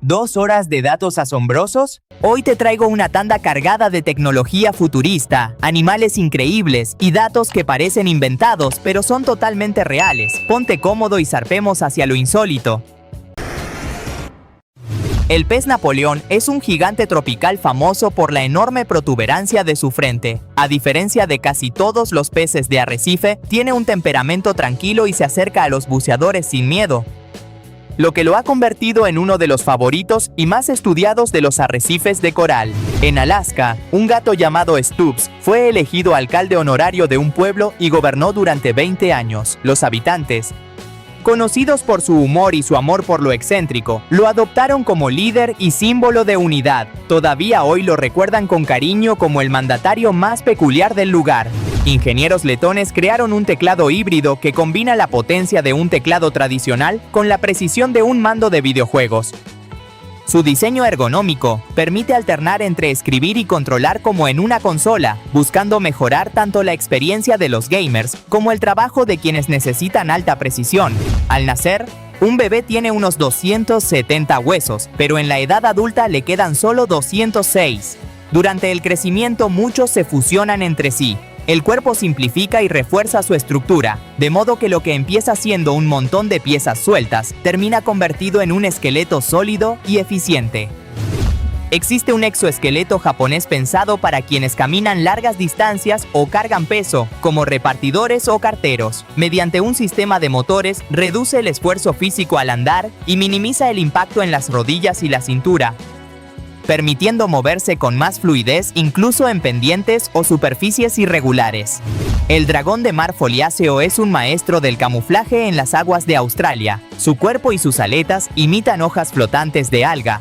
¿2 horas de datos asombrosos? Hoy te traigo una tanda cargada de tecnología futurista, animales increíbles y datos que parecen inventados pero son totalmente reales. Ponte cómodo y zarpemos hacia lo insólito. El pez Napoleón es un gigante tropical famoso por la enorme protuberancia de su frente. A diferencia de casi todos los peces de arrecife, tiene un temperamento tranquilo y se acerca a los buceadores sin miedo, lo que lo ha convertido en uno de los favoritos y más estudiados de los arrecifes de coral. En Alaska, un gato llamado Stubbs fue elegido alcalde honorario de un pueblo y gobernó durante 20 años. Los habitantes, conocidos por su humor y su amor por lo excéntrico, lo adoptaron como líder y símbolo de unidad. Todavía hoy lo recuerdan con cariño como el mandatario más peculiar del lugar. Ingenieros letones crearon un teclado híbrido que combina la potencia de un teclado tradicional con la precisión de un mando de videojuegos. Su diseño ergonómico permite alternar entre escribir y controlar como en una consola, buscando mejorar tanto la experiencia de los gamers como el trabajo de quienes necesitan alta precisión. Al nacer, un bebé tiene unos 270 huesos, pero en la edad adulta le quedan solo 206. Durante el crecimiento muchos se fusionan entre sí. El cuerpo simplifica y refuerza su estructura, de modo que lo que empieza siendo un montón de piezas sueltas, termina convertido en un esqueleto sólido y eficiente. Existe un exoesqueleto japonés pensado para quienes caminan largas distancias o cargan peso, como repartidores o carteros. Mediante un sistema de motores, reduce el esfuerzo físico al andar y minimiza el impacto en las rodillas y la cintura, permitiendo moverse con más fluidez incluso en pendientes o superficies irregulares. El dragón de mar foliáceo es un maestro del camuflaje en las aguas de Australia. Su cuerpo y sus aletas imitan hojas flotantes de alga,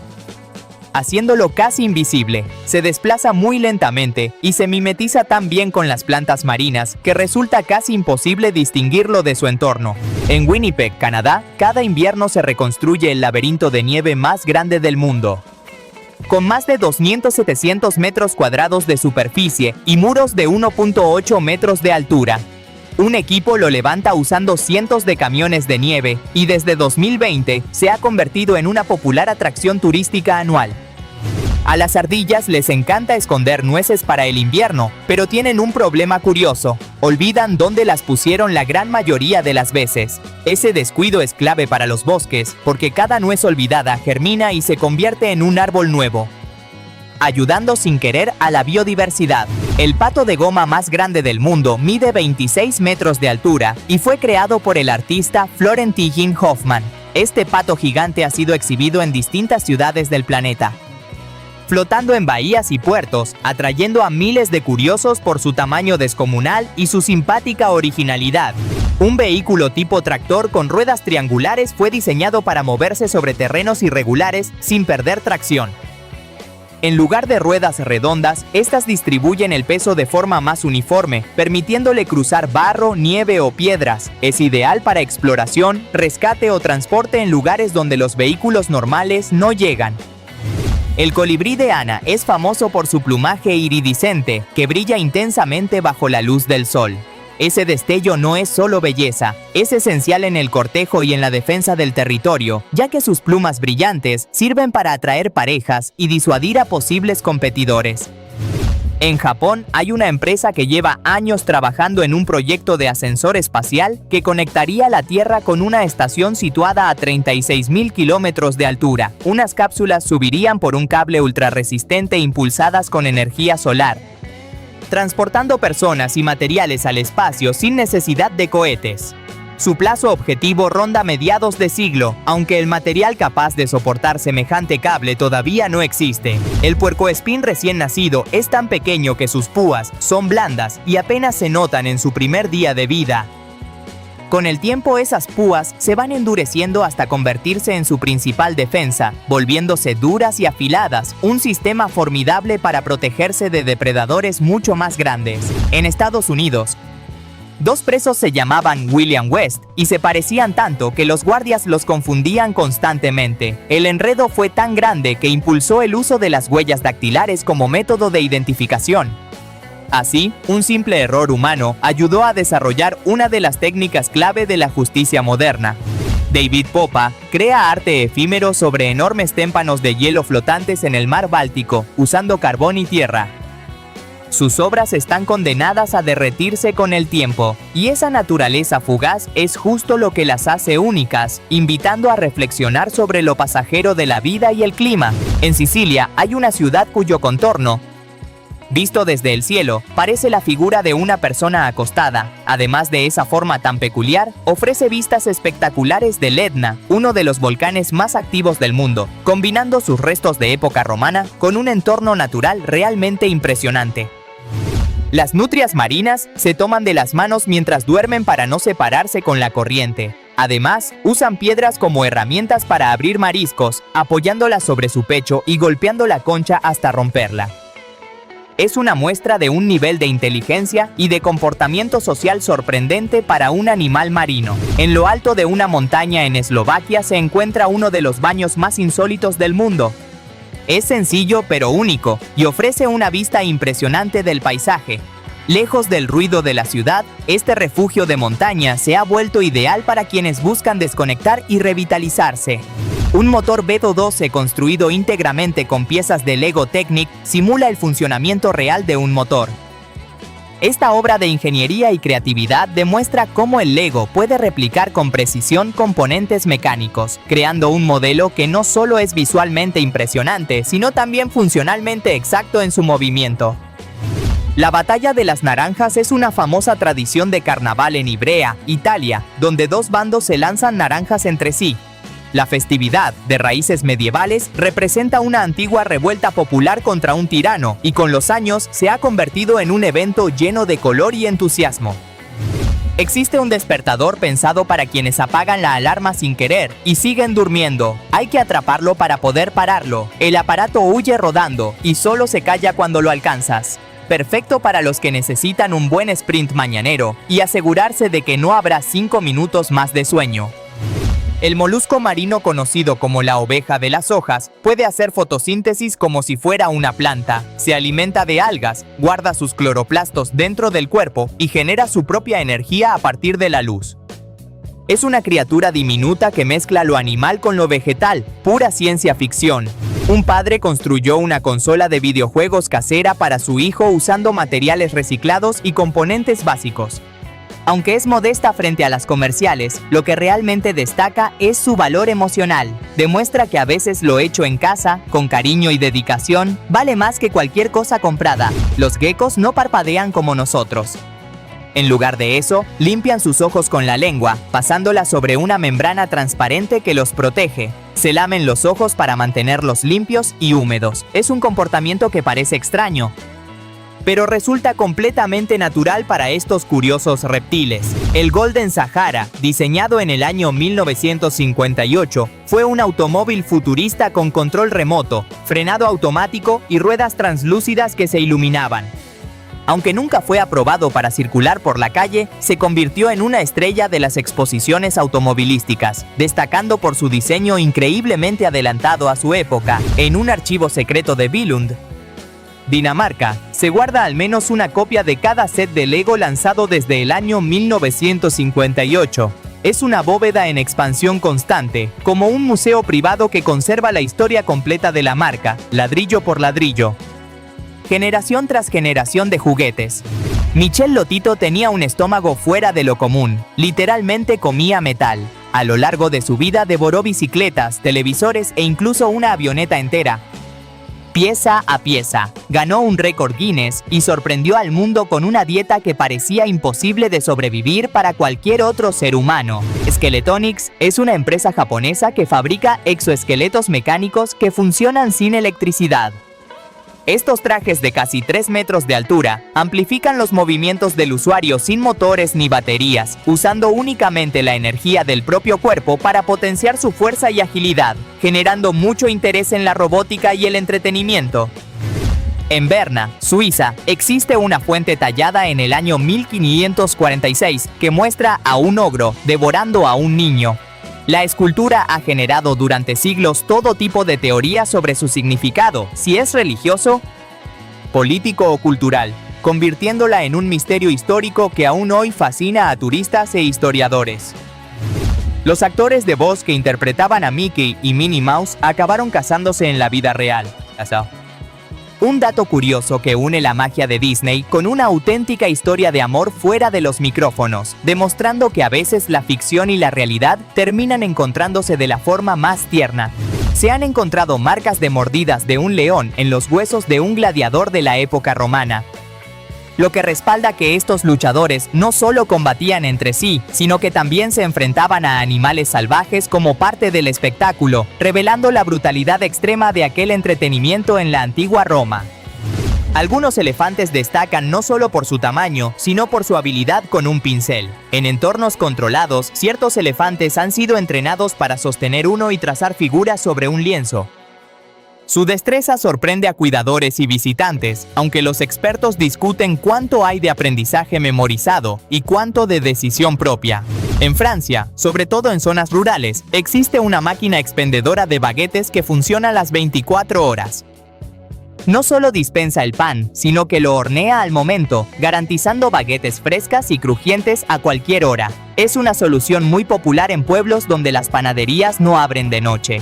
haciéndolo casi invisible. Se desplaza muy lentamente y se mimetiza tan bien con las plantas marinas que resulta casi imposible distinguirlo de su entorno. En Winnipeg, Canadá, cada invierno se reconstruye el laberinto de nieve más grande del mundo, con más de 2.700 metros cuadrados de superficie y muros de 1.8 metros de altura. Un equipo lo levanta usando cientos de camiones de nieve y desde 2020 se ha convertido en una popular atracción turística anual. A las ardillas les encanta esconder nueces para el invierno, pero tienen un problema curioso: olvidan dónde las pusieron la gran mayoría de las veces. Ese descuido es clave para los bosques, porque cada nuez olvidada germina y se convierte en un árbol nuevo, ayudando sin querer a la biodiversidad. El pato de goma más grande del mundo mide 26 metros de altura y fue creado por el artista Florentin Hoffman. Este pato gigante ha sido exhibido en distintas ciudades del planeta, flotando en bahías y puertos, atrayendo a miles de curiosos por su tamaño descomunal y su simpática originalidad. Un vehículo tipo tractor con ruedas triangulares fue diseñado para moverse sobre terrenos irregulares sin perder tracción. En lugar de ruedas redondas, estas distribuyen el peso de forma más uniforme, permitiéndole cruzar barro, nieve o piedras. Es ideal para exploración, rescate o transporte en lugares donde los vehículos normales no llegan. El colibrí de Ana es famoso por su plumaje iridiscente, que brilla intensamente bajo la luz del sol. Ese destello no es solo belleza, es esencial en el cortejo y en la defensa del territorio, ya que sus plumas brillantes sirven para atraer parejas y disuadir a posibles competidores. En Japón hay una empresa que lleva años trabajando en un proyecto de ascensor espacial que conectaría la Tierra con una estación situada a 36.000 kilómetros de altura. Unas cápsulas subirían por un cable ultrarresistente impulsadas con energía solar, transportando personas y materiales al espacio sin necesidad de cohetes. Su plazo objetivo ronda mediados de siglo, aunque el material capaz de soportar semejante cable todavía no existe. El puercoespín recién nacido es tan pequeño que sus púas son blandas y apenas se notan en su primer día de vida. Con el tiempo esas púas se van endureciendo hasta convertirse en su principal defensa, volviéndose duras y afiladas, un sistema formidable para protegerse de depredadores mucho más grandes. En Estados Unidos, 2 presos se llamaban William West y se parecían tanto que los guardias los confundían constantemente. El enredo fue tan grande que impulsó el uso de las huellas dactilares como método de identificación. Así, un simple error humano ayudó a desarrollar una de las técnicas clave de la justicia moderna. David Popa crea arte efímero sobre enormes témpanos de hielo flotantes en el mar Báltico, usando carbón y tierra. Sus obras están condenadas a derretirse con el tiempo, y esa naturaleza fugaz es justo lo que las hace únicas, invitando a reflexionar sobre lo pasajero de la vida y el clima. En Sicilia hay una ciudad cuyo contorno, visto desde el cielo, parece la figura de una persona acostada. Además de esa forma tan peculiar, ofrece vistas espectaculares del Etna, uno de los volcanes más activos del mundo, combinando sus restos de época romana con un entorno natural realmente impresionante. Las nutrias marinas se toman de las manos mientras duermen para no separarse con la corriente. Además, usan piedras como herramientas para abrir mariscos, apoyándolas sobre su pecho y golpeando la concha hasta romperla. Es una muestra de un nivel de inteligencia y de comportamiento social sorprendente para un animal marino. En lo alto de una montaña en Eslovaquia se encuentra uno de los baños más insólitos del mundo. Es sencillo pero único y ofrece una vista impresionante del paisaje. Lejos del ruido de la ciudad, este refugio de montaña se ha vuelto ideal para quienes buscan desconectar y revitalizarse. Un motor V12 construido íntegramente con piezas de Lego Technic simula el funcionamiento real de un motor. Esta obra de ingeniería y creatividad demuestra cómo el Lego puede replicar con precisión componentes mecánicos, creando un modelo que no solo es visualmente impresionante, sino también funcionalmente exacto en su movimiento. La Batalla de las Naranjas es una famosa tradición de carnaval en Ivrea, Italia, donde dos bandos se lanzan naranjas entre sí. La festividad, de raíces medievales, representa una antigua revuelta popular contra un tirano y con los años se ha convertido en un evento lleno de color y entusiasmo. Existe un despertador pensado para quienes apagan la alarma sin querer y siguen durmiendo. Hay que atraparlo para poder pararlo. El aparato huye rodando y solo se calla cuando lo alcanzas. Perfecto para los que necesitan un buen sprint mañanero y asegurarse de que no habrá 5 minutos más de sueño. El molusco marino conocido como la oveja de las hojas puede hacer fotosíntesis como si fuera una planta. Se alimenta de algas, guarda sus cloroplastos dentro del cuerpo y genera su propia energía a partir de la luz. Es una criatura diminuta que mezcla lo animal con lo vegetal, pura ciencia ficción. Un padre construyó una consola de videojuegos casera para su hijo usando materiales reciclados y componentes básicos. Aunque es modesta frente a las comerciales, lo que realmente destaca es su valor emocional. Demuestra que a veces lo hecho en casa, con cariño y dedicación, vale más que cualquier cosa comprada. Los geckos no parpadean como nosotros. En lugar de eso, limpian sus ojos con la lengua, pasándola sobre una membrana transparente que los protege. Se lamen los ojos para mantenerlos limpios y húmedos. Es un comportamiento que parece extraño, pero resulta completamente natural para estos curiosos reptiles. El Golden Sahara, diseñado en el año 1958, fue un automóvil futurista con control remoto, frenado automático y ruedas translúcidas que se iluminaban. Aunque nunca fue aprobado para circular por la calle, se convirtió en una estrella de las exposiciones automovilísticas, destacando por su diseño increíblemente adelantado a su época. En un archivo secreto de Billund, Dinamarca, se guarda al menos una copia de cada set de Lego lanzado desde el año 1958. Es una bóveda en expansión constante, como un museo privado que conserva la historia completa de la marca, ladrillo por ladrillo. Generación tras generación de juguetes. Michel Lotito tenía un estómago fuera de lo común, literalmente comía metal. A lo largo de su vida devoró bicicletas, televisores e incluso una avioneta entera. Pieza a pieza, ganó un récord Guinness y sorprendió al mundo con una dieta que parecía imposible de sobrevivir para cualquier otro ser humano. Skeletonix es una empresa japonesa que fabrica exoesqueletos mecánicos que funcionan sin electricidad. Estos trajes de casi 3 metros de altura amplifican los movimientos del usuario sin motores ni baterías, usando únicamente la energía del propio cuerpo para potenciar su fuerza y agilidad, generando mucho interés en la robótica y el entretenimiento. En Berna, Suiza, existe una fuente tallada en el año 1546 que muestra a un ogro devorando a un niño. La escultura ha generado durante siglos todo tipo de teorías sobre su significado, si es religioso, político o cultural, convirtiéndola en un misterio histórico que aún hoy fascina a turistas e historiadores. Los actores de voz que interpretaban a Mickey y Minnie Mouse acabaron casándose en la vida real. Un dato curioso que une la magia de Disney con una auténtica historia de amor fuera de los micrófonos, demostrando que a veces la ficción y la realidad terminan encontrándose de la forma más tierna. Se han encontrado marcas de mordidas de un león en los huesos de un gladiador de la época romana, lo que respalda que estos luchadores no solo combatían entre sí, sino que también se enfrentaban a animales salvajes como parte del espectáculo, revelando la brutalidad extrema de aquel entretenimiento en la antigua Roma. Algunos elefantes destacan no solo por su tamaño, sino por su habilidad con un pincel. En entornos controlados, ciertos elefantes han sido entrenados para sostener uno y trazar figuras sobre un lienzo. Su destreza sorprende a cuidadores y visitantes, aunque los expertos discuten cuánto hay de aprendizaje memorizado y cuánto de decisión propia. En Francia, sobre todo en zonas rurales, existe una máquina expendedora de baguetes que funciona las 24 horas. No solo dispensa el pan, sino que lo hornea al momento, garantizando baguetes frescas y crujientes a cualquier hora. Es una solución muy popular en pueblos donde las panaderías no abren de noche.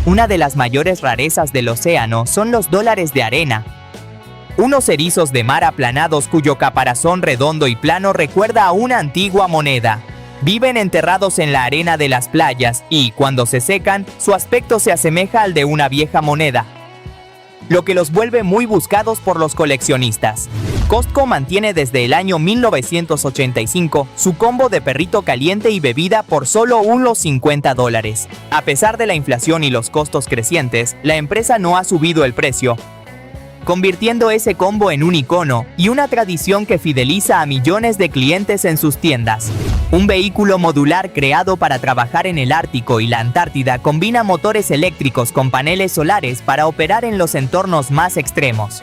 Una de las mayores rarezas del océano son los dólares de arena. Unos erizos de mar aplanados cuyo caparazón redondo y plano recuerda a una antigua moneda. Viven enterrados en la arena de las playas y, cuando se secan, su aspecto se asemeja al de una vieja moneda, lo que los vuelve muy buscados por los coleccionistas. Costco mantiene desde el año 1985 su combo de perrito caliente y bebida por solo unos $50. A pesar de la inflación y los costos crecientes, la empresa no ha subido el precio, convirtiendo ese combo en un icono y una tradición que fideliza a millones de clientes en sus tiendas. Un vehículo modular creado para trabajar en el Ártico y la Antártida combina motores eléctricos con paneles solares para operar en los entornos más extremos.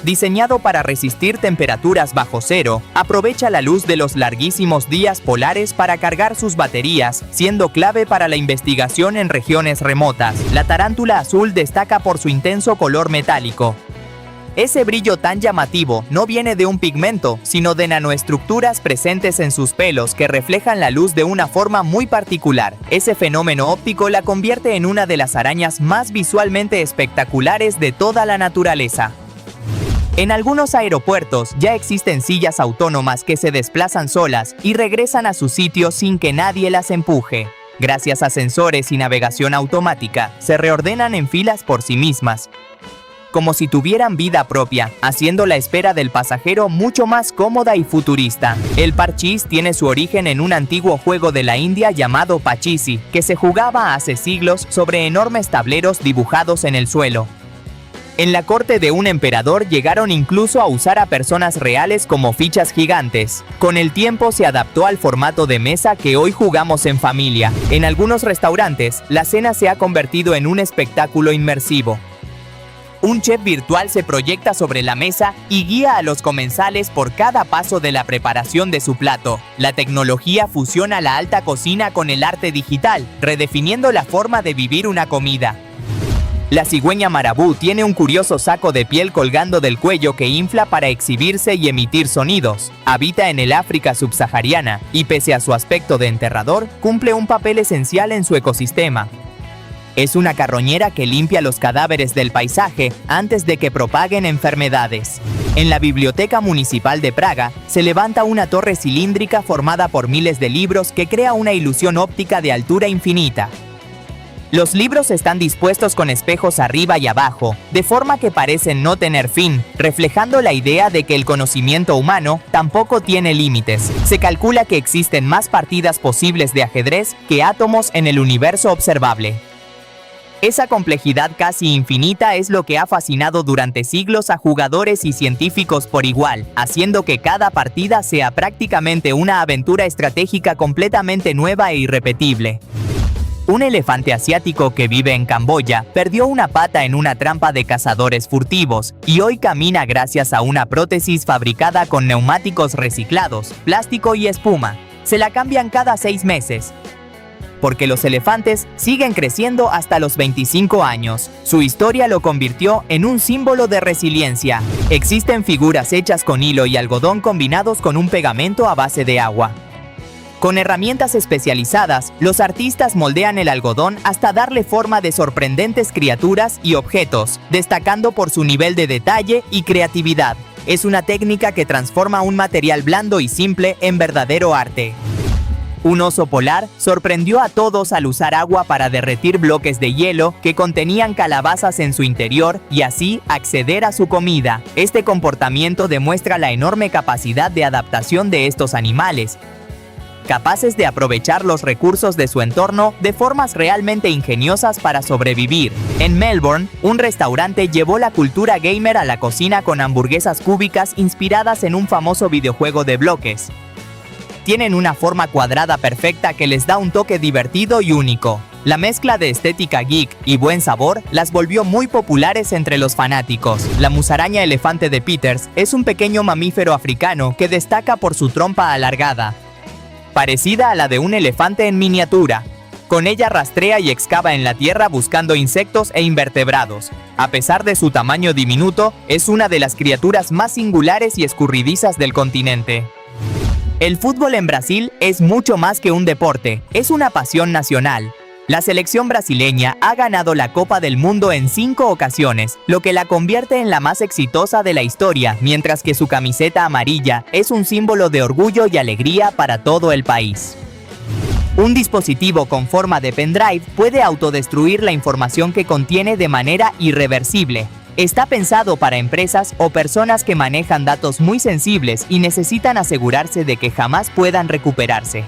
Diseñado para resistir temperaturas bajo cero, aprovecha la luz de los larguísimos días polares para cargar sus baterías, siendo clave para la investigación en regiones remotas. La tarántula azul destaca por su intenso color metálico. Ese brillo tan llamativo no viene de un pigmento, sino de nanoestructuras presentes en sus pelos que reflejan la luz de una forma muy particular. Ese fenómeno óptico la convierte en una de las arañas más visualmente espectaculares de toda la naturaleza. En algunos aeropuertos ya existen sillas autónomas que se desplazan solas y regresan a su sitio sin que nadie las empuje. Gracias a sensores y navegación automática, se reordenan en filas por sí mismas, como si tuvieran vida propia, haciendo la espera del pasajero mucho más cómoda y futurista. El parchís tiene su origen en un antiguo juego de la India llamado Pachisi, que se jugaba hace siglos sobre enormes tableros dibujados en el suelo. En la corte de un emperador llegaron incluso a usar a personas reales como fichas gigantes. Con el tiempo se adaptó al formato de mesa que hoy jugamos en familia. En algunos restaurantes, la cena se ha convertido en un espectáculo inmersivo. Un chef virtual se proyecta sobre la mesa y guía a los comensales por cada paso de la preparación de su plato. La tecnología fusiona la alta cocina con el arte digital, redefiniendo la forma de vivir una comida. La cigüeña marabú tiene un curioso saco de piel colgando del cuello que infla para exhibirse y emitir sonidos. Habita en el África subsahariana y, pese a su aspecto de enterrador, cumple un papel esencial en su ecosistema. Es una carroñera que limpia los cadáveres del paisaje antes de que propaguen enfermedades. En la Biblioteca Municipal de Praga se levanta una torre cilíndrica formada por miles de libros que crea una ilusión óptica de altura infinita. Los libros están dispuestos con espejos arriba y abajo, de forma que parecen no tener fin, reflejando la idea de que el conocimiento humano tampoco tiene límites. Se calcula que existen más partidas posibles de ajedrez que átomos en el universo observable. Esa complejidad casi infinita es lo que ha fascinado durante siglos a jugadores y científicos por igual, haciendo que cada partida sea prácticamente una aventura estratégica completamente nueva e irrepetible. Un elefante asiático que vive en Camboya perdió una pata en una trampa de cazadores furtivos y hoy camina gracias a una prótesis fabricada con neumáticos reciclados, plástico y espuma. Se la cambian cada 6 meses. Porque los elefantes siguen creciendo hasta los 25 años. Su historia lo convirtió en un símbolo de resiliencia. Existen figuras hechas con hilo y algodón combinados con un pegamento a base de agua. Con herramientas especializadas, los artistas moldean el algodón hasta darle forma de sorprendentes criaturas y objetos, destacando por su nivel de detalle y creatividad. Es una técnica que transforma un material blando y simple en verdadero arte. Un oso polar sorprendió a todos al usar agua para derretir bloques de hielo que contenían calabazas en su interior y así acceder a su comida. Este comportamiento demuestra la enorme capacidad de adaptación de estos animales, capaces de aprovechar los recursos de su entorno de formas realmente ingeniosas para sobrevivir. En Melbourne, un restaurante llevó la cultura gamer a la cocina con hamburguesas cúbicas inspiradas en un famoso videojuego de bloques. Tienen una forma cuadrada perfecta que les da un toque divertido y único. La mezcla de estética geek y buen sabor las volvió muy populares entre los fanáticos. La musaraña elefante de Peters es un pequeño mamífero africano que destaca por su trompa alargada, parecida a la de un elefante en miniatura. Con ella rastrea y excava en la tierra buscando insectos e invertebrados. A pesar de su tamaño diminuto, es una de las criaturas más singulares y escurridizas del continente. El fútbol en Brasil es mucho más que un deporte, es una pasión nacional. La selección brasileña ha ganado la Copa del Mundo en 5 ocasiones, lo que la convierte en la más exitosa de la historia, mientras que su camiseta amarilla es un símbolo de orgullo y alegría para todo el país. Un dispositivo con forma de pendrive puede autodestruir la información que contiene de manera irreversible. Está pensado para empresas o personas que manejan datos muy sensibles y necesitan asegurarse de que jamás puedan recuperarse.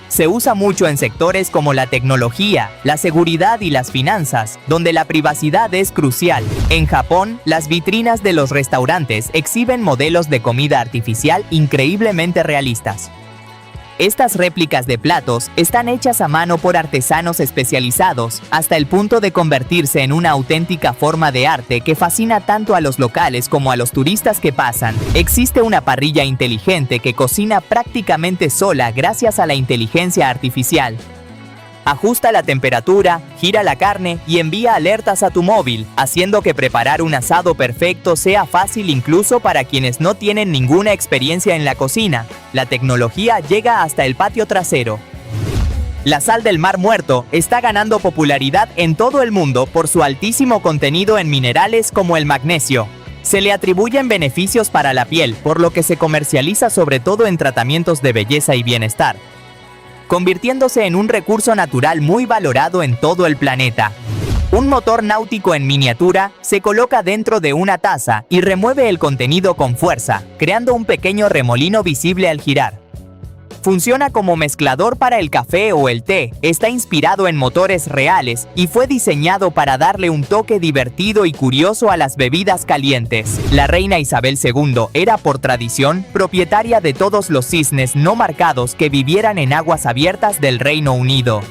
Se usa mucho en sectores como la tecnología, la seguridad y las finanzas, donde la privacidad es crucial. En Japón, las vitrinas de los restaurantes exhiben modelos de comida artificial increíblemente realistas. Estas réplicas de platos están hechas a mano por artesanos especializados, hasta el punto de convertirse en una auténtica forma de arte que fascina tanto a los locales como a los turistas que pasan. Existe una parrilla inteligente que cocina prácticamente sola gracias a la inteligencia artificial. Ajusta la temperatura, gira la carne y envía alertas a tu móvil, haciendo que preparar un asado perfecto sea fácil incluso para quienes no tienen ninguna experiencia en la cocina. La tecnología llega hasta el patio trasero. La sal del Mar Muerto está ganando popularidad en todo el mundo por su altísimo contenido en minerales como el magnesio. Se le atribuyen beneficios para la piel, por lo que se comercializa sobre todo en tratamientos de belleza y bienestar, convirtiéndose en un recurso natural muy valorado en todo el planeta. Un motor náutico en miniatura se coloca dentro de una taza y remueve el contenido con fuerza, creando un pequeño remolino visible al girar. Funciona como mezclador para el café o el té, está inspirado en motores reales y fue diseñado para darle un toque divertido y curioso a las bebidas calientes. La reina Isabel II era por tradición propietaria de todos los cisnes no marcados que vivieran en aguas abiertas del Reino Unido.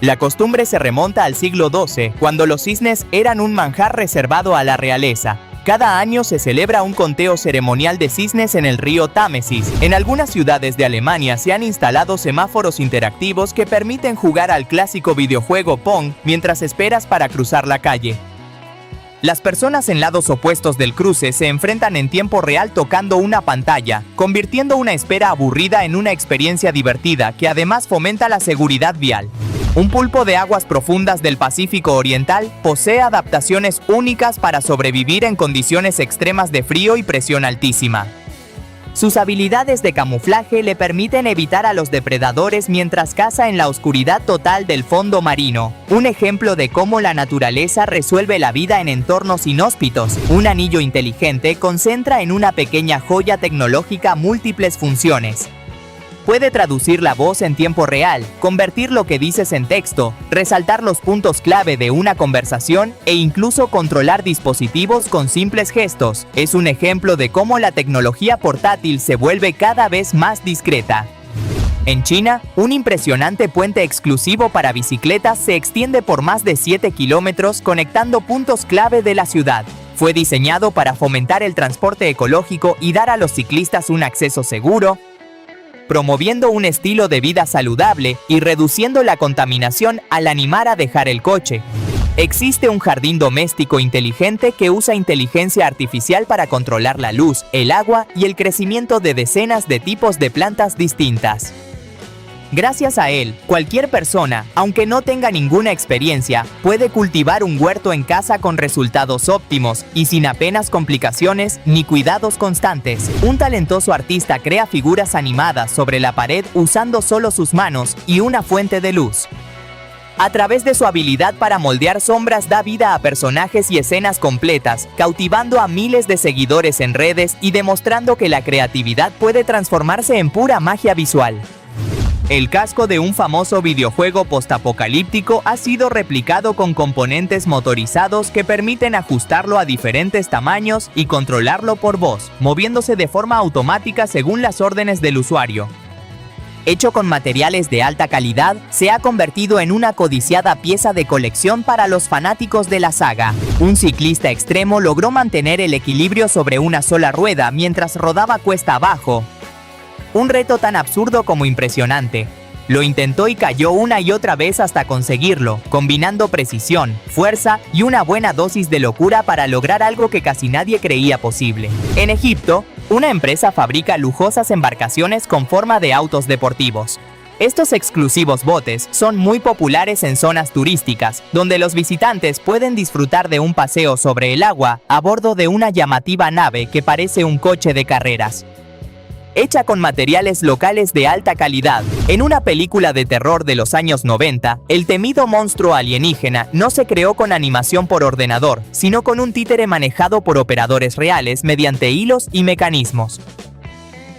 La costumbre se remonta al siglo XII, cuando los cisnes eran un manjar reservado a la realeza. Cada año se celebra un conteo ceremonial de cisnes en el río Támesis. En algunas ciudades de Alemania se han instalado semáforos interactivos que permiten jugar al clásico videojuego Pong mientras esperas para cruzar la calle. Las personas en lados opuestos del cruce se enfrentan en tiempo real tocando una pantalla, convirtiendo una espera aburrida en una experiencia divertida que además fomenta la seguridad vial. Un pulpo de aguas profundas del Pacífico Oriental posee adaptaciones únicas para sobrevivir en condiciones extremas de frío y presión altísima. Sus habilidades de camuflaje le permiten evitar a los depredadores mientras caza en la oscuridad total del fondo marino. Un ejemplo de cómo la naturaleza resuelve la vida en entornos inhóspitos. Un anillo inteligente concentra en una pequeña joya tecnológica múltiples funciones. Puede traducir la voz en tiempo real, convertir lo que dices en texto, resaltar los puntos clave de una conversación e incluso controlar dispositivos con simples gestos. Es un ejemplo de cómo la tecnología portátil se vuelve cada vez más discreta. En China, un impresionante puente exclusivo para bicicletas se extiende por más de 7 kilómetros conectando puntos clave de la ciudad. Fue diseñado para fomentar el transporte ecológico y dar a los ciclistas un acceso seguro, promoviendo un estilo de vida saludable y reduciendo la contaminación al animar a dejar el coche. Existe un jardín doméstico inteligente que usa inteligencia artificial para controlar la luz, el agua y el crecimiento de decenas de tipos de plantas distintas. Gracias a él, cualquier persona, aunque no tenga ninguna experiencia, puede cultivar un huerto en casa con resultados óptimos y sin apenas complicaciones ni cuidados constantes. Un talentoso artista crea figuras animadas sobre la pared usando solo sus manos y una fuente de luz. A través de su habilidad para moldear sombras da vida a personajes y escenas completas, cautivando a miles de seguidores en redes y demostrando que la creatividad puede transformarse en pura magia visual. El casco de un famoso videojuego postapocalíptico ha sido replicado con componentes motorizados que permiten ajustarlo a diferentes tamaños y controlarlo por voz, moviéndose de forma automática según las órdenes del usuario. Hecho con materiales de alta calidad, se ha convertido en una codiciada pieza de colección para los fanáticos de la saga. Un ciclista extremo logró mantener el equilibrio sobre una sola rueda mientras rodaba cuesta abajo. Un reto tan absurdo como impresionante. Lo intentó y cayó una y otra vez hasta conseguirlo, combinando precisión, fuerza y una buena dosis de locura para lograr algo que casi nadie creía posible. En Egipto, una empresa fabrica lujosas embarcaciones con forma de autos deportivos. Estos exclusivos botes son muy populares en zonas turísticas, donde los visitantes pueden disfrutar de un paseo sobre el agua a bordo de una llamativa nave que parece un coche de carreras. Hecha con materiales locales de alta calidad. En una película de terror de los años 90, el temido monstruo alienígena no se creó con animación por ordenador, sino con un títere manejado por operadores reales mediante hilos y mecanismos.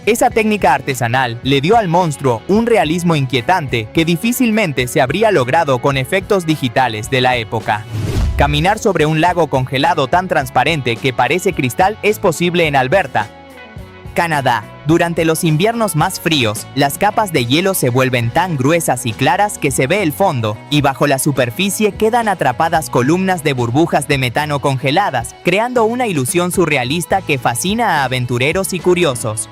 Esa técnica artesanal le dio al monstruo un realismo inquietante que difícilmente se habría logrado con efectos digitales de la época. Caminar sobre un lago congelado tan transparente que parece cristal es posible en Alberta, Canadá. Durante los inviernos más fríos, las capas de hielo se vuelven tan gruesas y claras que se ve el fondo, y bajo la superficie quedan atrapadas columnas de burbujas de metano congeladas, creando una ilusión surrealista que fascina a aventureros y curiosos.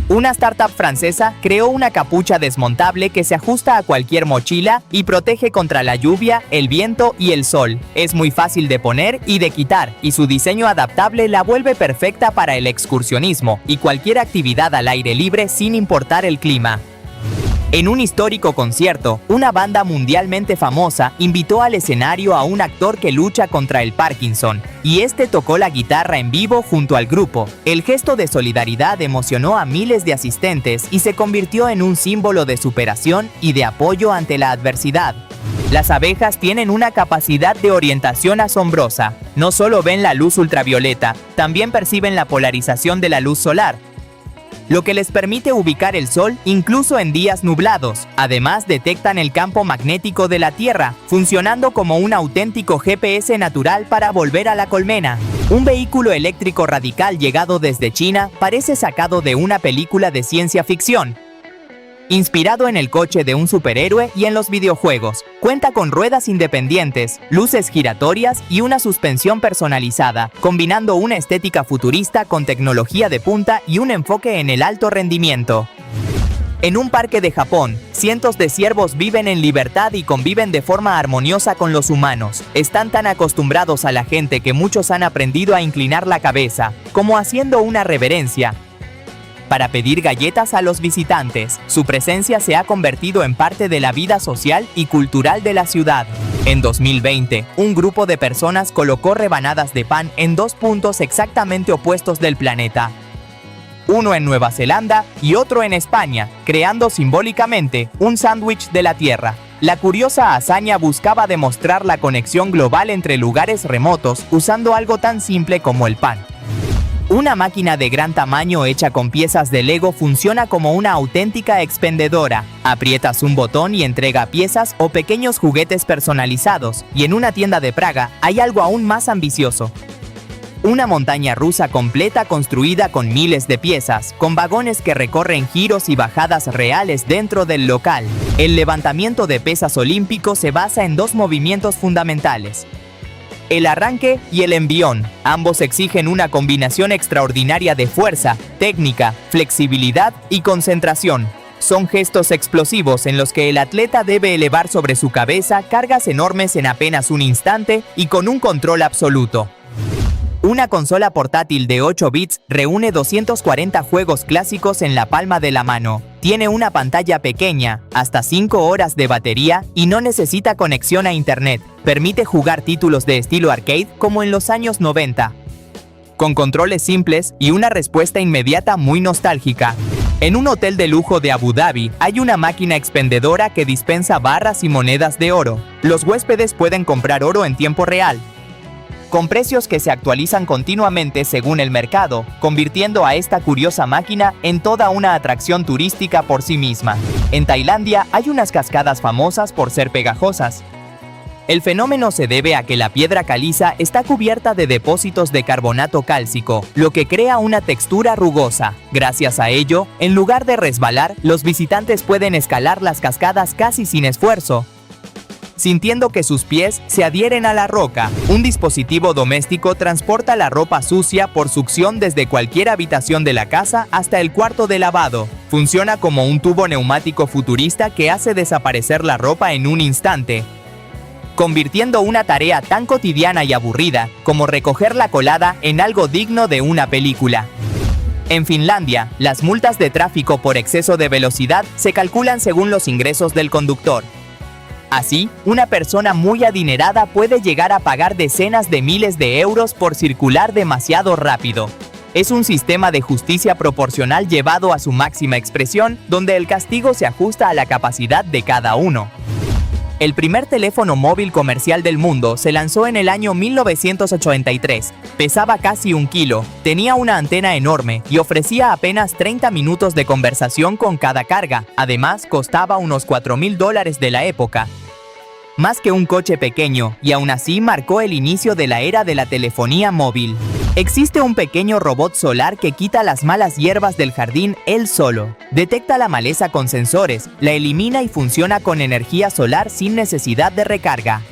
Una startup francesa creó una capucha desmontable que se ajusta a cualquier mochila y protege contra la lluvia, el viento y el sol. Es muy fácil de poner y de quitar, y su diseño adaptable la vuelve perfecta para el excursionismo y cualquier actividad al aire libre sin importar el clima. En un histórico concierto, una banda mundialmente famosa invitó al escenario a un actor que lucha contra el Parkinson, y este tocó la guitarra en vivo junto al grupo. El gesto de solidaridad emocionó a miles de asistentes y se convirtió en un símbolo de superación y de apoyo ante la adversidad. Las abejas tienen una capacidad de orientación asombrosa. No solo ven la luz ultravioleta, también perciben la polarización de la luz solar, lo que les permite ubicar el sol incluso en días nublados. Además, detectan el campo magnético de la Tierra, funcionando como un auténtico GPS natural para volver a la colmena. Un vehículo eléctrico radical llegado desde China parece sacado de una película de ciencia ficción, inspirado en el coche de un superhéroe y en los videojuegos. Cuenta con ruedas independientes, luces giratorias y una suspensión personalizada, combinando una estética futurista con tecnología de punta y un enfoque en el alto rendimiento. En un parque de Japón, cientos de ciervos viven en libertad y conviven de forma armoniosa con los humanos. Están tan acostumbrados a la gente que muchos han aprendido a inclinar la cabeza, como haciendo una reverencia, para pedir galletas a los visitantes. Su presencia se ha convertido en parte de la vida social y cultural de la ciudad. En 2020, un grupo de personas colocó rebanadas de pan en dos puntos exactamente opuestos del planeta. Uno en Nueva Zelanda y otro en España, creando simbólicamente un sándwich de la Tierra. La curiosa hazaña buscaba demostrar la conexión global entre lugares remotos usando algo tan simple como el pan. Una máquina de gran tamaño hecha con piezas de Lego funciona como una auténtica expendedora. Aprietas un botón y entrega piezas o pequeños juguetes personalizados, y en una tienda de Praga hay algo aún más ambicioso. Una montaña rusa completa construida con miles de piezas, con vagones que recorren giros y bajadas reales dentro del local. El levantamiento de pesas olímpico se basa en dos movimientos fundamentales: el arranque y el envión. Ambos exigen una combinación extraordinaria de fuerza, técnica, flexibilidad y concentración. Son gestos explosivos en los que el atleta debe elevar sobre su cabeza cargas enormes en apenas un instante y con un control absoluto. Una consola portátil de 8 bits reúne 240 juegos clásicos en la palma de la mano. Tiene una pantalla pequeña, hasta 5 horas de batería y no necesita conexión a internet. Permite jugar títulos de estilo arcade como en los años 90. Con controles simples y una respuesta inmediata muy nostálgica. En un hotel de lujo de Abu Dhabi hay una máquina expendedora que dispensa barras y monedas de oro. Los huéspedes pueden comprar oro en tiempo real, con precios que se actualizan continuamente según el mercado, convirtiendo a esta curiosa máquina en toda una atracción turística por sí misma. En Tailandia hay unas cascadas famosas por ser pegajosas. El fenómeno se debe a que la piedra caliza está cubierta de depósitos de carbonato cálcico, lo que crea una textura rugosa. Gracias a ello, en lugar de resbalar, los visitantes pueden escalar las cascadas casi sin esfuerzo, sintiendo que sus pies se adhieren a la roca. Un dispositivo doméstico transporta la ropa sucia por succión desde cualquier habitación de la casa hasta el cuarto de lavado. Funciona como un tubo neumático futurista que hace desaparecer la ropa en un instante, convirtiendo una tarea tan cotidiana y aburrida como recoger la colada en algo digno de una película. En Finlandia, las multas de tráfico por exceso de velocidad se calculan según los ingresos del conductor. Así, una persona muy adinerada puede llegar a pagar decenas de miles de euros por circular demasiado rápido. Es un sistema de justicia proporcional llevado a su máxima expresión, donde el castigo se ajusta a la capacidad de cada uno. El primer teléfono móvil comercial del mundo se lanzó en el año 1983. Pesaba casi 1 kilo, tenía una antena enorme y ofrecía apenas 30 minutos de conversación con cada carga. Además, costaba unos $4.000 de la época. Más que un coche pequeño, y aún así marcó el inicio de la era de la telefonía móvil. Existe un pequeño robot solar que quita las malas hierbas del jardín él solo. Detecta la maleza con sensores, la elimina y funciona con energía solar sin necesidad de recarga.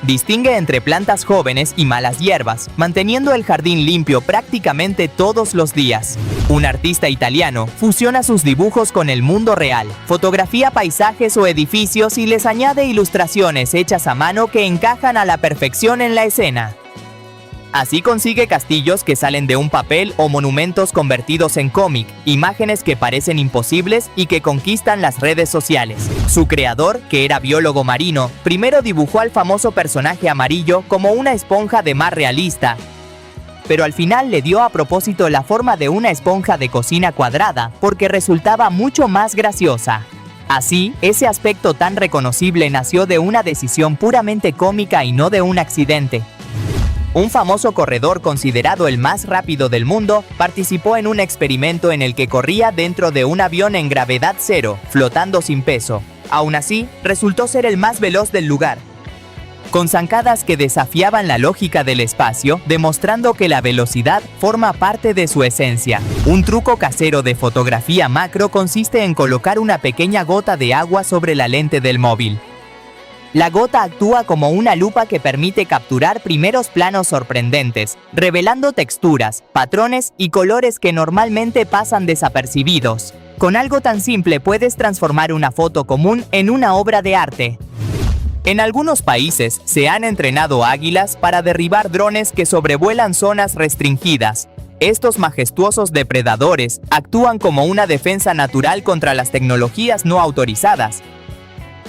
Distingue entre plantas jóvenes y malas hierbas, manteniendo el jardín limpio prácticamente todos los días. Un artista italiano fusiona sus dibujos con el mundo real, fotografía paisajes o edificios y les añade ilustraciones hechas a mano que encajan a la perfección en la escena. Así consigue castillos que salen de un papel o monumentos convertidos en cómic, imágenes que parecen imposibles y que conquistan las redes sociales. Su creador, que era biólogo marino, primero dibujó al famoso personaje amarillo como una esponja de mar realista, pero al final le dio a propósito la forma de una esponja de cocina cuadrada, porque resultaba mucho más graciosa. Así, ese aspecto tan reconocible nació de una decisión puramente cómica y no de un accidente. Un famoso corredor considerado el más rápido del mundo participó en un experimento en el que corría dentro de un avión en gravedad cero, flotando sin peso. Aún así, resultó ser el más veloz del lugar, con zancadas que desafiaban la lógica del espacio, demostrando que la velocidad forma parte de su esencia. Un truco casero de fotografía macro consiste en colocar una pequeña gota de agua sobre la lente del móvil. La gota actúa como una lupa que permite capturar primeros planos sorprendentes, revelando texturas, patrones y colores que normalmente pasan desapercibidos. Con algo tan simple puedes transformar una foto común en una obra de arte. En algunos países se han entrenado águilas para derribar drones que sobrevuelan zonas restringidas. Estos majestuosos depredadores actúan como una defensa natural contra las tecnologías no autorizadas,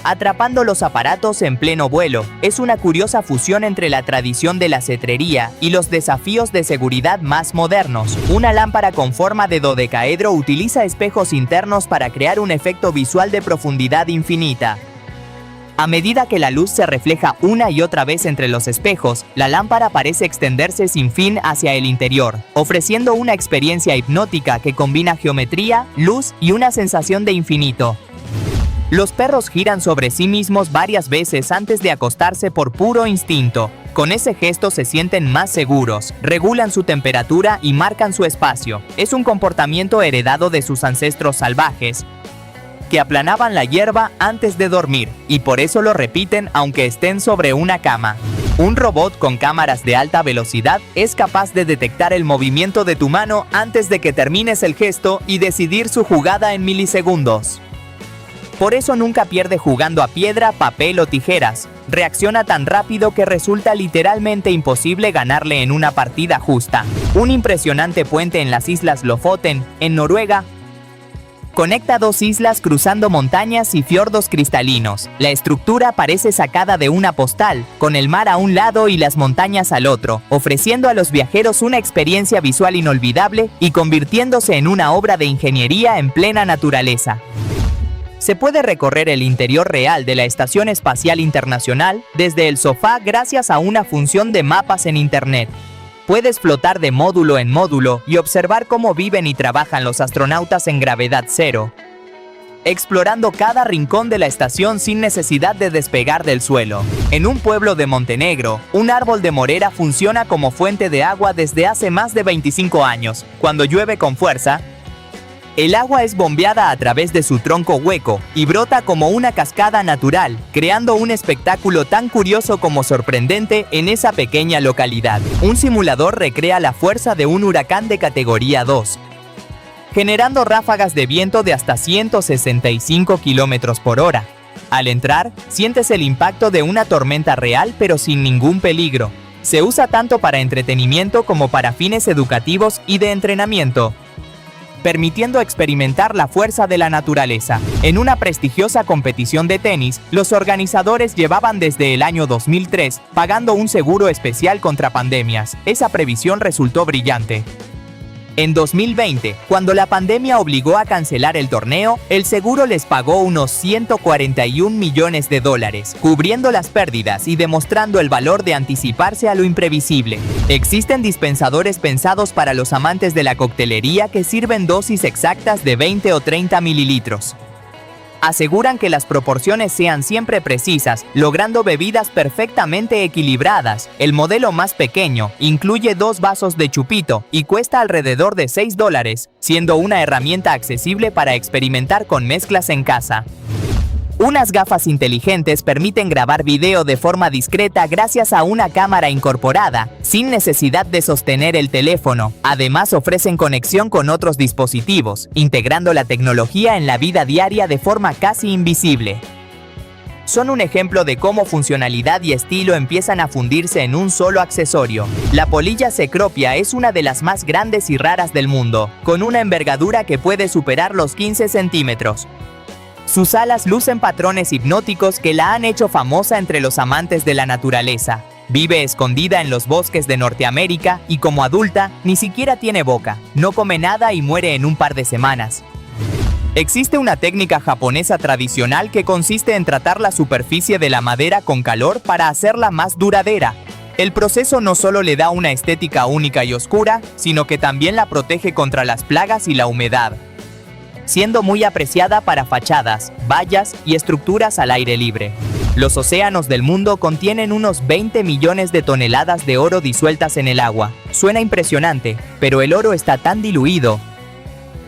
atrapando los aparatos en pleno vuelo. Es una curiosa fusión entre la tradición de la cetrería y los desafíos de seguridad más modernos. Una lámpara con forma de dodecaedro utiliza espejos internos para crear un efecto visual de profundidad infinita. A medida que la luz se refleja una y otra vez entre los espejos, la lámpara parece extenderse sin fin hacia el interior, ofreciendo una experiencia hipnótica que combina geometría, luz y una sensación de infinito. Los perros giran sobre sí mismos varias veces antes de acostarse por puro instinto. Con ese gesto se sienten más seguros, regulan su temperatura y marcan su espacio. Es un comportamiento heredado de sus ancestros salvajes, que aplanaban la hierba antes de dormir, y por eso lo repiten aunque estén sobre una cama. Un robot con cámaras de alta velocidad es capaz de detectar el movimiento de tu mano antes de que termines el gesto y decidir su jugada en milisegundos. Por eso nunca pierde jugando a piedra, papel o tijeras. reacciona tan rápido que resulta literalmente imposible ganarle en una partida justa. Un impresionante puente en las islas Lofoten, en Noruega, conecta dos islas cruzando montañas y fiordos cristalinos. La estructura parece sacada de una postal, con el mar a un lado y las montañas al otro, ofreciendo a los viajeros una experiencia visual inolvidable y convirtiéndose en una obra de ingeniería en plena naturaleza. Se puede recorrer el interior real de la Estación Espacial Internacional desde el sofá gracias a una función de mapas en Internet. Puedes flotar de módulo en módulo y observar cómo viven y trabajan los astronautas en gravedad cero, explorando cada rincón de la estación sin necesidad de despegar del suelo. En un pueblo de Montenegro, un árbol de morera funciona como fuente de agua desde hace más de 25 años. Cuando llueve con fuerza, el agua es bombeada a través de su tronco hueco y brota como una cascada natural, creando un espectáculo tan curioso como sorprendente en esa pequeña localidad. Un simulador recrea la fuerza de un huracán de categoría 2, generando ráfagas de viento de hasta 165 km por hora. Al entrar, sientes el impacto de una tormenta real pero sin ningún peligro. Se usa tanto para entretenimiento como para fines educativos y de entrenamiento, permitiendo experimentar la fuerza de la naturaleza. En una prestigiosa competición de tenis, los organizadores llevaban desde el año 2003 pagando un seguro especial contra pandemias. Esa previsión resultó brillante. En 2020, cuando la pandemia obligó a cancelar el torneo, el seguro les pagó unos 141 millones de dólares, cubriendo las pérdidas y demostrando el valor de anticiparse a lo imprevisible. Existen dispensadores pensados para los amantes de la coctelería que sirven dosis exactas de 20 o 30 mililitros. Aseguran que las proporciones sean siempre precisas, logrando bebidas perfectamente equilibradas. El modelo más pequeño incluye 2 vasos de chupito y cuesta alrededor de $6, siendo una herramienta accesible para experimentar con mezclas en casa. Unas gafas inteligentes permiten grabar video de forma discreta gracias a una cámara incorporada, sin necesidad de sostener el teléfono. Además, ofrecen conexión con otros dispositivos, integrando la tecnología en la vida diaria de forma casi invisible. Son un ejemplo de cómo funcionalidad y estilo empiezan a fundirse en un solo accesorio. La polilla cecropia es una de las más grandes y raras del mundo, con una envergadura que puede superar los 15 centímetros. Sus alas lucen patrones hipnóticos que la han hecho famosa entre los amantes de la naturaleza. Vive escondida en los bosques de Norteamérica y como adulta ni siquiera tiene boca, no come nada y muere en un par de semanas. Existe una técnica japonesa tradicional que consiste en tratar la superficie de la madera con calor para hacerla más duradera. El proceso no solo le da una estética única y oscura, sino que también la protege contra las plagas y la humedad, siendo muy apreciada para fachadas, vallas y estructuras al aire libre. Los océanos del mundo contienen unos 20 millones de toneladas de oro disueltas en el agua. Suena impresionante, pero el oro está tan diluido,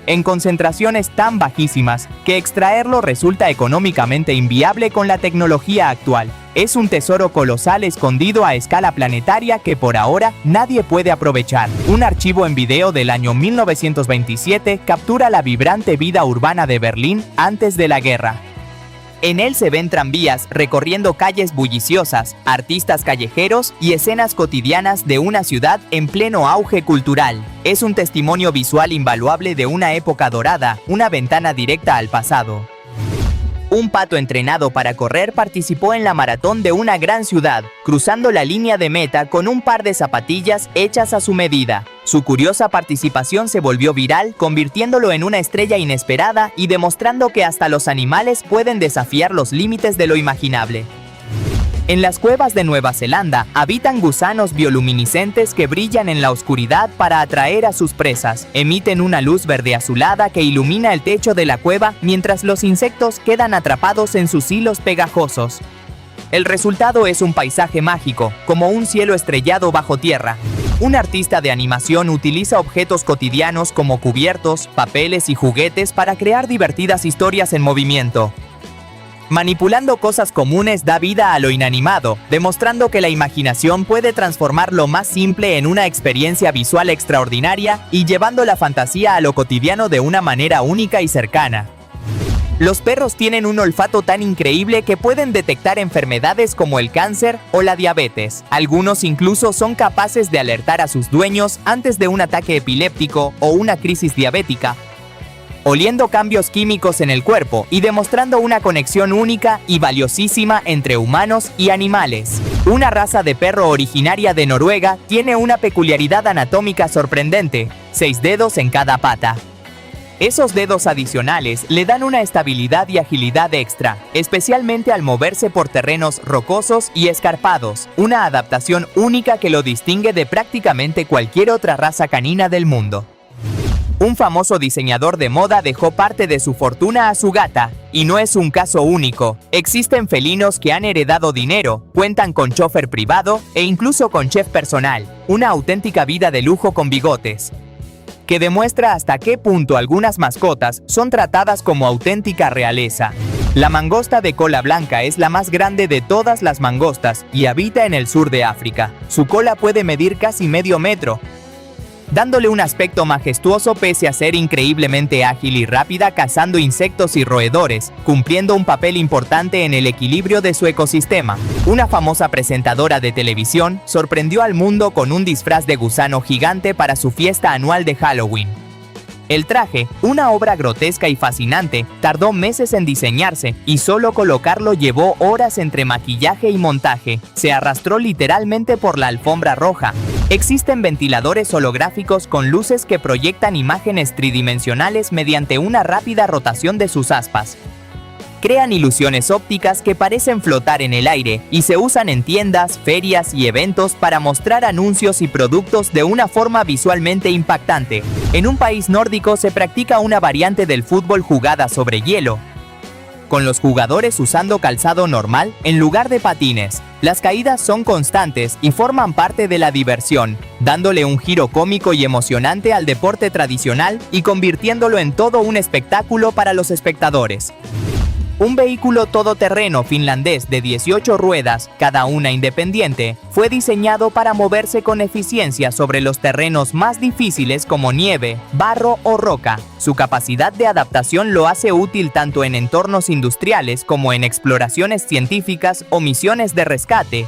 en concentraciones tan bajísimas, que extraerlo resulta económicamente inviable con la tecnología actual. Es un tesoro colosal escondido a escala planetaria que por ahora nadie puede aprovechar. Un archivo en video del año 1927 captura la vibrante vida urbana de Berlín antes de la guerra. En él se ven tranvías recorriendo calles bulliciosas, artistas callejeros y escenas cotidianas de una ciudad en pleno auge cultural. Es un testimonio visual invaluable de una época dorada, una ventana directa al pasado. Un pato entrenado para correr participó en la maratón de una gran ciudad, cruzando la línea de meta con un par de zapatillas hechas a su medida. Su curiosa participación se volvió viral, convirtiéndolo en una estrella inesperada y demostrando que hasta los animales pueden desafiar los límites de lo imaginable. En las cuevas de Nueva Zelanda habitan gusanos bioluminiscentes que brillan en la oscuridad para atraer a sus presas. Emiten una luz verde azulada que ilumina el techo de la cueva mientras los insectos quedan atrapados en sus hilos pegajosos. El resultado es un paisaje mágico, como un cielo estrellado bajo tierra. Un artista de animación utiliza objetos cotidianos como cubiertos, papeles y juguetes para crear divertidas historias en movimiento. Manipulando cosas comunes da vida a lo inanimado, demostrando que la imaginación puede transformar lo más simple en una experiencia visual extraordinaria y llevando la fantasía a lo cotidiano de una manera única y cercana. Los perros tienen un olfato tan increíble que pueden detectar enfermedades como el cáncer o la diabetes. Algunos incluso son capaces de alertar a sus dueños antes de un ataque epiléptico o una crisis diabética, oliendo cambios químicos en el cuerpo y demostrando una conexión única y valiosísima entre humanos y animales. Una raza de perro originaria de Noruega tiene una peculiaridad anatómica sorprendente: 6 dedos en cada pata. Esos dedos adicionales le dan una estabilidad y agilidad extra, especialmente al moverse por terrenos rocosos y escarpados, una adaptación única que lo distingue de prácticamente cualquier otra raza canina del mundo. Un famoso diseñador de moda dejó parte de su fortuna a su gata, y no es un caso único. Existen felinos que han heredado dinero, cuentan con chofer privado e incluso con chef personal, una auténtica vida de lujo con bigotes, que demuestra hasta qué punto algunas mascotas son tratadas como auténtica realeza. La mangosta de cola blanca es la más grande de todas las mangostas y habita en el sur de África. Su cola puede medir casi medio metro, dándole un aspecto majestuoso pese a ser increíblemente ágil y rápida cazando insectos y roedores, cumpliendo un papel importante en el equilibrio de su ecosistema. Una famosa presentadora de televisión sorprendió al mundo con un disfraz de gusano gigante para su fiesta anual de Halloween. El traje, una obra grotesca y fascinante, tardó meses en diseñarse y solo colocarlo llevó horas entre maquillaje y montaje. Se arrastró literalmente por la alfombra roja. Existen ventiladores holográficos con luces que proyectan imágenes tridimensionales mediante una rápida rotación de sus aspas. Crean ilusiones ópticas que parecen flotar en el aire y se usan en tiendas, ferias y eventos para mostrar anuncios y productos de una forma visualmente impactante. En un país nórdico se practica una variante del fútbol jugada sobre hielo, con los jugadores usando calzado normal en lugar de patines. Las caídas son constantes y forman parte de la diversión, dándole un giro cómico y emocionante al deporte tradicional y convirtiéndolo en todo un espectáculo para los espectadores. Un vehículo todoterreno finlandés de 18 ruedas, cada una independiente, fue diseñado para moverse con eficiencia sobre los terrenos más difíciles como nieve, barro o roca. Su capacidad de adaptación lo hace útil tanto en entornos industriales como en exploraciones científicas o misiones de rescate,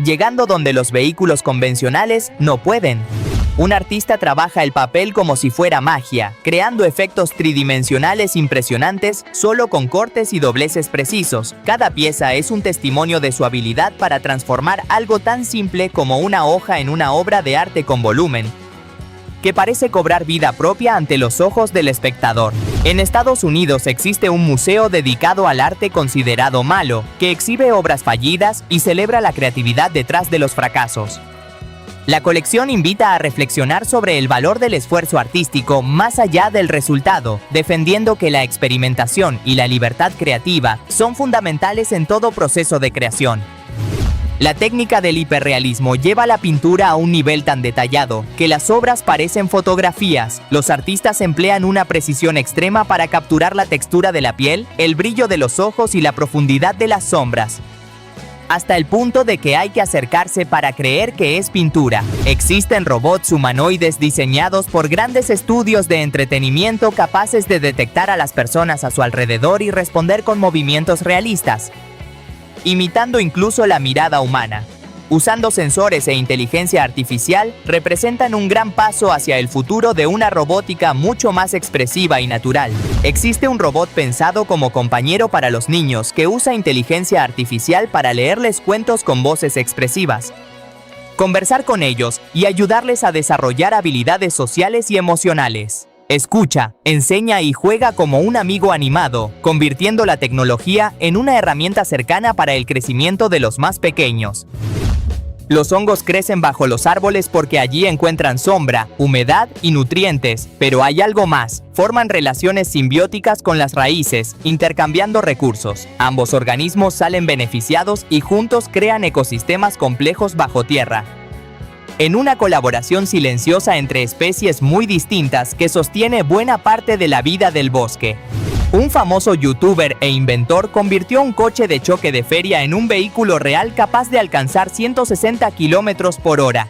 llegando donde los vehículos convencionales no pueden. Un artista trabaja el papel como si fuera magia, creando efectos tridimensionales impresionantes solo con cortes y dobleces precisos. Cada pieza es un testimonio de su habilidad para transformar algo tan simple como una hoja en una obra de arte con volumen, que parece cobrar vida propia ante los ojos del espectador. En Estados Unidos existe un museo dedicado al arte considerado malo, que exhibe obras fallidas y celebra la creatividad detrás de los fracasos. La colección invita a reflexionar sobre el valor del esfuerzo artístico más allá del resultado, defendiendo que la experimentación y la libertad creativa son fundamentales en todo proceso de creación. La técnica del hiperrealismo lleva la pintura a un nivel tan detallado que las obras parecen fotografías. Los artistas emplean una precisión extrema para capturar la textura de la piel, el brillo de los ojos y la profundidad de las sombras, hasta el punto de que hay que acercarse para creer que es pintura. Existen robots humanoides diseñados por grandes estudios de entretenimiento capaces de detectar a las personas a su alrededor y responder con movimientos realistas, imitando incluso la mirada humana. Usando sensores e inteligencia artificial, representan un gran paso hacia el futuro de una robótica mucho más expresiva y natural. Existe un robot pensado como compañero para los niños que usa inteligencia artificial para leerles cuentos con voces expresivas, conversar con ellos y ayudarles a desarrollar habilidades sociales y emocionales. Escucha, enseña y juega como un amigo animado, convirtiendo la tecnología en una herramienta cercana para el crecimiento de los más pequeños. Los hongos crecen bajo los árboles porque allí encuentran sombra, humedad y nutrientes, pero hay algo más. Forman relaciones simbióticas con las raíces, intercambiando recursos. Ambos organismos salen beneficiados y juntos crean ecosistemas complejos bajo tierra, en una colaboración silenciosa entre especies muy distintas que sostiene buena parte de la vida del bosque. Un famoso youtuber e inventor convirtió un coche de choque de feria en un vehículo real capaz de alcanzar 160 km/h.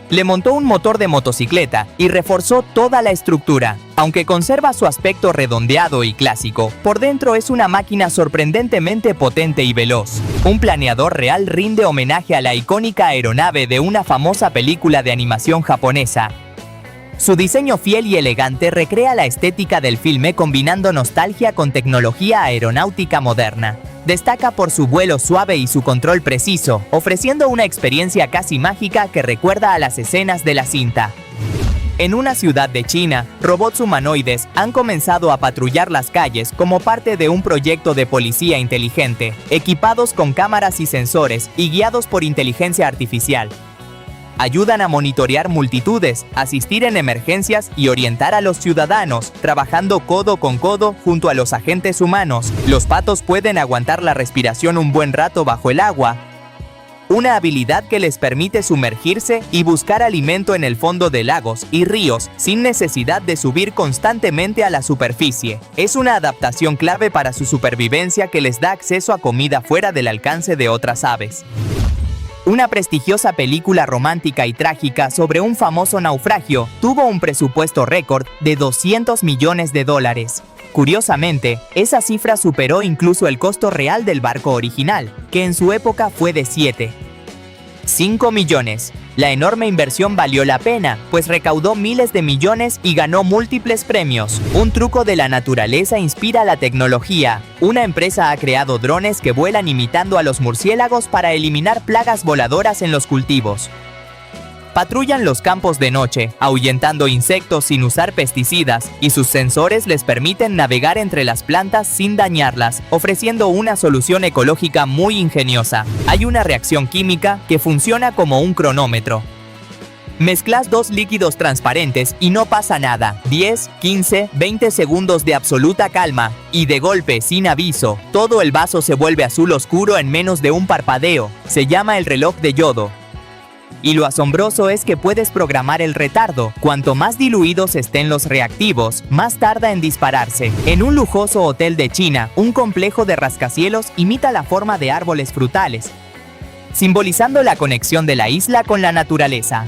Le montó un motor de motocicleta y reforzó toda la estructura. Aunque conserva su aspecto redondeado y clásico, por dentro es una máquina sorprendentemente potente y veloz. Un planeador real rinde homenaje a la icónica aeronave de una famosa película de animación japonesa. Su diseño fiel y elegante recrea la estética del filme combinando nostalgia con tecnología aeronáutica moderna. Destaca por su vuelo suave y su control preciso, ofreciendo una experiencia casi mágica que recuerda a las escenas de la cinta. En una ciudad de China, robots humanoides han comenzado a patrullar las calles como parte de un proyecto de policía inteligente, equipados con cámaras y sensores y guiados por inteligencia artificial. Ayudan a monitorear multitudes, asistir en emergencias y orientar a los ciudadanos, trabajando codo con codo junto a los agentes humanos. Los patos pueden aguantar la respiración un buen rato bajo el agua, una habilidad que les permite sumergirse y buscar alimento en el fondo de lagos y ríos sin necesidad de subir constantemente a la superficie. Es una adaptación clave para su supervivencia que les da acceso a comida fuera del alcance de otras aves. Una prestigiosa película romántica y trágica sobre un famoso naufragio tuvo un presupuesto récord de $200 millones. Curiosamente, esa cifra superó incluso el costo real del barco original, que en su época fue de $5 millones. La enorme inversión valió la pena, pues recaudó miles de millones y ganó múltiples premios. Un truco de la naturaleza inspira la tecnología. Una empresa ha creado drones que vuelan imitando a los murciélagos para eliminar plagas voladoras en los cultivos. Patrullan los campos de noche, ahuyentando insectos sin usar pesticidas, y sus sensores les permiten navegar entre las plantas sin dañarlas, ofreciendo una solución ecológica muy ingeniosa. Hay una reacción química que funciona como un cronómetro. Mezclas dos líquidos transparentes y no pasa nada. 10, 15, 20 segundos de absoluta calma, y de golpe, sin aviso, todo el vaso se vuelve azul oscuro en menos de un parpadeo. Se llama el reloj de yodo. Y lo asombroso es que puedes programar el retardo. Cuanto más diluidos estén los reactivos, más tarda en dispararse. En un lujoso hotel de China, un complejo de rascacielos imita la forma de árboles frutales, simbolizando la conexión de la isla con la naturaleza.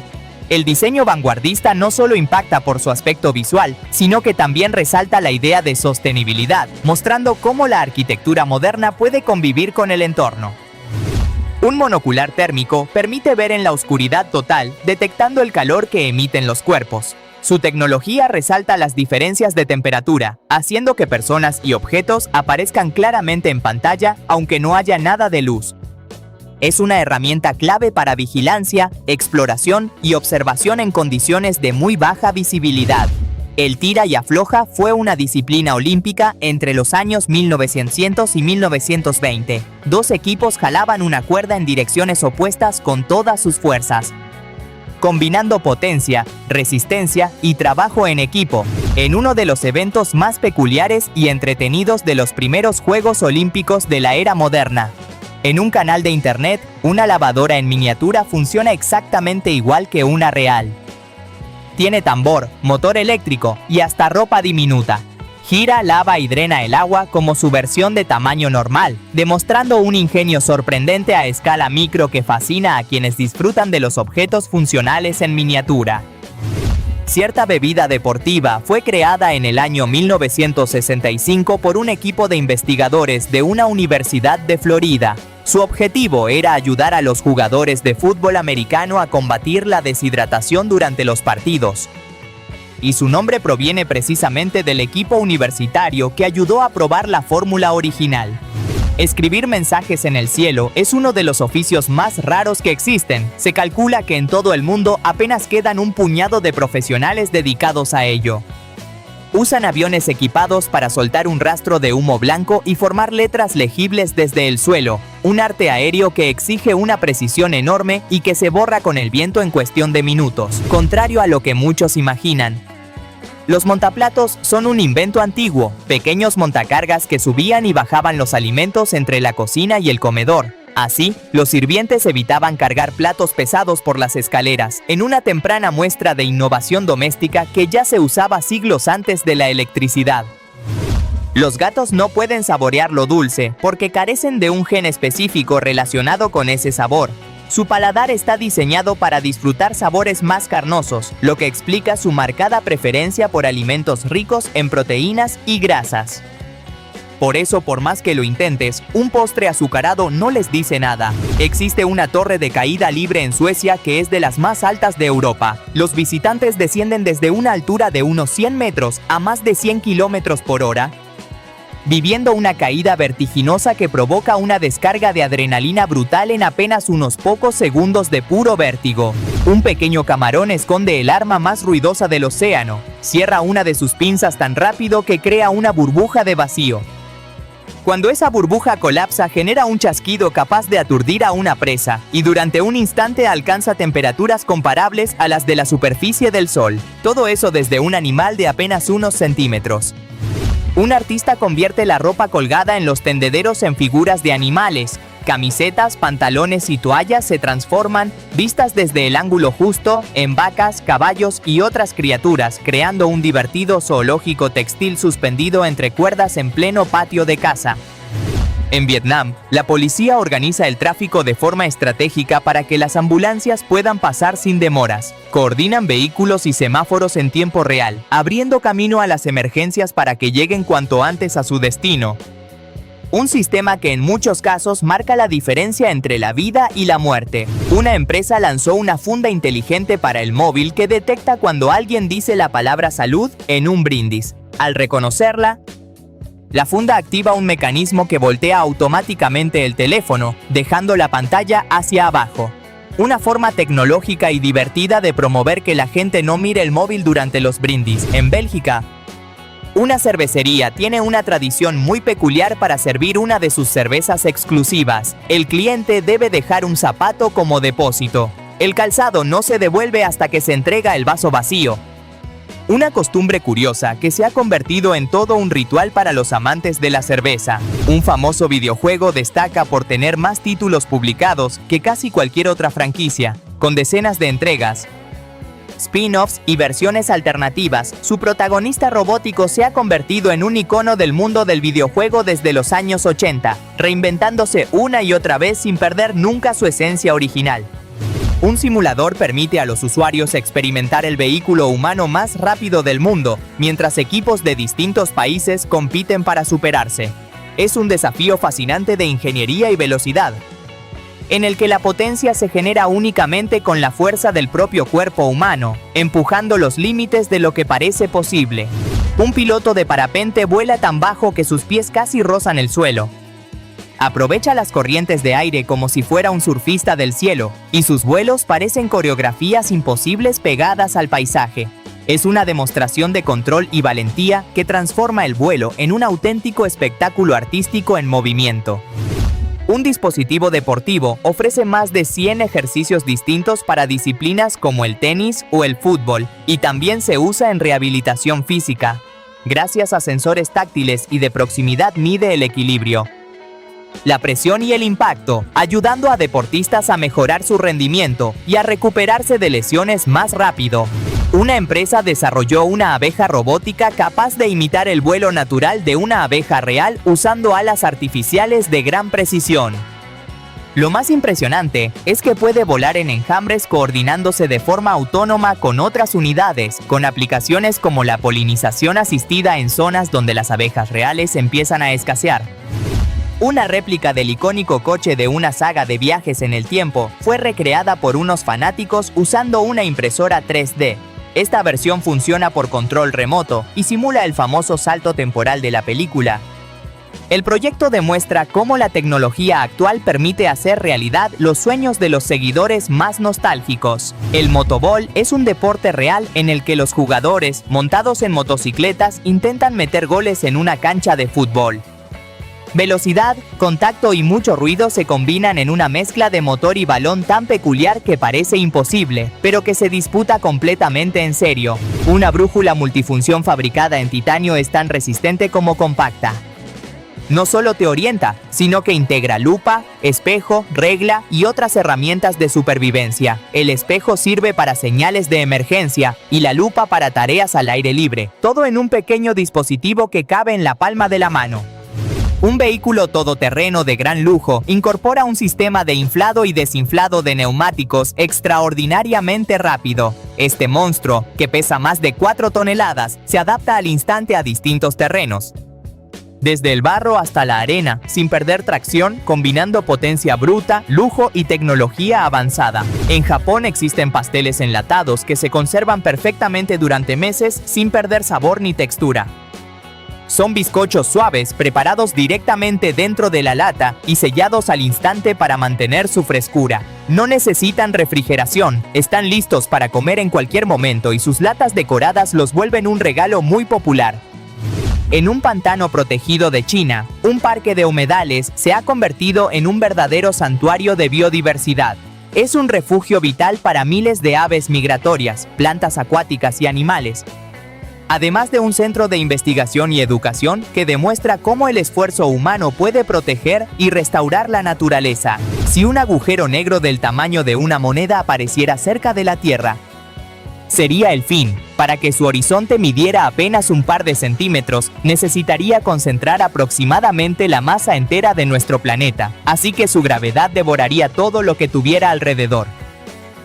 El diseño vanguardista no solo impacta por su aspecto visual, sino que también resalta la idea de sostenibilidad, mostrando cómo la arquitectura moderna puede convivir con el entorno. Un monocular térmico permite ver en la oscuridad total, detectando el calor que emiten los cuerpos. Su tecnología resalta las diferencias de temperatura, haciendo que personas y objetos aparezcan claramente en pantalla, aunque no haya nada de luz. Es una herramienta clave para vigilancia, exploración y observación en condiciones de muy baja visibilidad. El tira y afloja fue una disciplina olímpica entre los años 1900 y 1920. Dos equipos jalaban una cuerda en direcciones opuestas con todas sus fuerzas, combinando potencia, resistencia y trabajo en equipo, en uno de los eventos más peculiares y entretenidos de los primeros Juegos Olímpicos de la era moderna. En un canal de internet, una lavadora en miniatura funciona exactamente igual que una real. Tiene tambor, motor eléctrico y hasta ropa diminuta. Gira, lava y drena el agua como su versión de tamaño normal, demostrando un ingenio sorprendente a escala micro que fascina a quienes disfrutan de los objetos funcionales en miniatura. Cierta bebida deportiva fue creada en el año 1965 por un equipo de investigadores de una universidad de Florida. Su objetivo era ayudar a los jugadores de fútbol americano a combatir la deshidratación durante los partidos. Y su nombre proviene precisamente del equipo universitario que ayudó a probar la fórmula original. Escribir mensajes en el cielo es uno de los oficios más raros que existen. Se calcula que en todo el mundo apenas quedan un puñado de profesionales dedicados a ello. Usan aviones equipados para soltar un rastro de humo blanco y formar letras legibles desde el suelo, un arte aéreo que exige una precisión enorme y que se borra con el viento en cuestión de minutos, contrario a lo que muchos imaginan. Los montaplatos son un invento antiguo, pequeños montacargas que subían y bajaban los alimentos entre la cocina y el comedor. Así, los sirvientes evitaban cargar platos pesados por las escaleras, en una temprana muestra de innovación doméstica que ya se usaba siglos antes de la electricidad. Los gatos no pueden saborear lo dulce porque carecen de un gen específico relacionado con ese sabor. Su paladar está diseñado para disfrutar sabores más carnosos, lo que explica su marcada preferencia por alimentos ricos en proteínas y grasas. Por eso, por más que lo intentes, un postre azucarado no les dice nada. Existe una torre de caída libre en Suecia que es de las más altas de Europa. Los visitantes descienden desde una altura de unos 100 metros a más de 100 kilómetros por hora, viviendo una caída vertiginosa que provoca una descarga de adrenalina brutal en apenas unos pocos segundos de puro vértigo. Un pequeño camarón esconde el arma más ruidosa del océano. Cierra una de sus pinzas tan rápido que crea una burbuja de vacío. Cuando esa burbuja colapsa, genera un chasquido capaz de aturdir a una presa, y durante un instante alcanza temperaturas comparables a las de la superficie del Sol. Todo eso desde un animal de apenas unos centímetros. Un artista convierte la ropa colgada en los tendederos en figuras de animales. Camisetas, pantalones y toallas se transforman, vistas desde el ángulo justo, en vacas, caballos y otras criaturas, creando un divertido zoológico textil suspendido entre cuerdas en pleno patio de casa. En Vietnam, la policía organiza el tráfico de forma estratégica para que las ambulancias puedan pasar sin demoras. Coordinan vehículos y semáforos en tiempo real, abriendo camino a las emergencias para que lleguen cuanto antes a su destino. Un sistema que en muchos casos marca la diferencia entre la vida y la muerte. Una empresa lanzó una funda inteligente para el móvil que detecta cuando alguien dice la palabra salud en un brindis. Al reconocerla, la funda activa un mecanismo que voltea automáticamente el teléfono, dejando la pantalla hacia abajo. Una forma tecnológica y divertida de promover que la gente no mire el móvil durante los brindis. En Bélgica, una cervecería tiene una tradición muy peculiar para servir una de sus cervezas exclusivas. El cliente debe dejar un zapato como depósito. El calzado no se devuelve hasta que se entrega el vaso vacío. Una costumbre curiosa que se ha convertido en todo un ritual para los amantes de la cerveza. Un famoso videojuego destaca por tener más títulos publicados que casi cualquier otra franquicia, con decenas de entregas, spin-offs y versiones alternativas. Su protagonista robótico se ha convertido en un icono del mundo del videojuego desde los años 80, reinventándose una y otra vez sin perder nunca su esencia original. Un simulador permite a los usuarios experimentar el vehículo humano más rápido del mundo, mientras equipos de distintos países compiten para superarse. Es un desafío fascinante de ingeniería y velocidad, en el que la potencia se genera únicamente con la fuerza del propio cuerpo humano, empujando los límites de lo que parece posible. Un piloto de parapente vuela tan bajo que sus pies casi rozan el suelo. Aprovecha las corrientes de aire como si fuera un surfista del cielo, y sus vuelos parecen coreografías imposibles pegadas al paisaje. Es una demostración de control y valentía que transforma el vuelo en un auténtico espectáculo artístico en movimiento. Un dispositivo deportivo ofrece más de 100 ejercicios distintos para disciplinas como el tenis o el fútbol, y también se usa en rehabilitación física. Gracias a sensores táctiles y de proximidad mide el equilibrio, la presión y el impacto, ayudando a deportistas a mejorar su rendimiento y a recuperarse de lesiones más rápido. Una empresa desarrolló una abeja robótica capaz de imitar el vuelo natural de una abeja real usando alas artificiales de gran precisión. Lo más impresionante es que puede volar en enjambres coordinándose de forma autónoma con otras unidades, con aplicaciones como la polinización asistida en zonas donde las abejas reales empiezan a escasear. Una réplica del icónico coche de una saga de viajes en el tiempo fue recreada por unos fanáticos usando una impresora 3D. Esta versión funciona por control remoto y simula el famoso salto temporal de la película. El proyecto demuestra cómo la tecnología actual permite hacer realidad los sueños de los seguidores más nostálgicos. El motoball es un deporte real en el que los jugadores, montados en motocicletas, intentan meter goles en una cancha de fútbol. Velocidad, contacto y mucho ruido se combinan en una mezcla de motor y balón tan peculiar que parece imposible, pero que se disputa completamente en serio. Una brújula multifunción fabricada en titanio es tan resistente como compacta. No solo te orienta, sino que integra lupa, espejo, regla y otras herramientas de supervivencia. El espejo sirve para señales de emergencia y la lupa para tareas al aire libre, todo en un pequeño dispositivo que cabe en la palma de la mano. Un vehículo todoterreno de gran lujo incorpora un sistema de inflado y desinflado de neumáticos extraordinariamente rápido. Este monstruo, que pesa más de 4 toneladas, se adapta al instante a distintos terrenos, desde el barro hasta la arena, sin perder tracción, combinando potencia bruta, lujo y tecnología avanzada. En Japón existen pasteles enlatados que se conservan perfectamente durante meses sin perder sabor ni textura. Son bizcochos suaves preparados directamente dentro de la lata y sellados al instante para mantener su frescura. No necesitan refrigeración, están listos para comer en cualquier momento y sus latas decoradas los vuelven un regalo muy popular. En un pantano protegido de China, un parque de humedales se ha convertido en un verdadero santuario de biodiversidad. Es un refugio vital para miles de aves migratorias, plantas acuáticas y animales, además de un centro de investigación y educación que demuestra cómo el esfuerzo humano puede proteger y restaurar la naturaleza. Si un agujero negro del tamaño de una moneda apareciera cerca de la Tierra, sería el fin. Para que su horizonte midiera apenas un par de centímetros, necesitaría concentrar aproximadamente la masa entera de nuestro planeta, así que su gravedad devoraría todo lo que tuviera alrededor.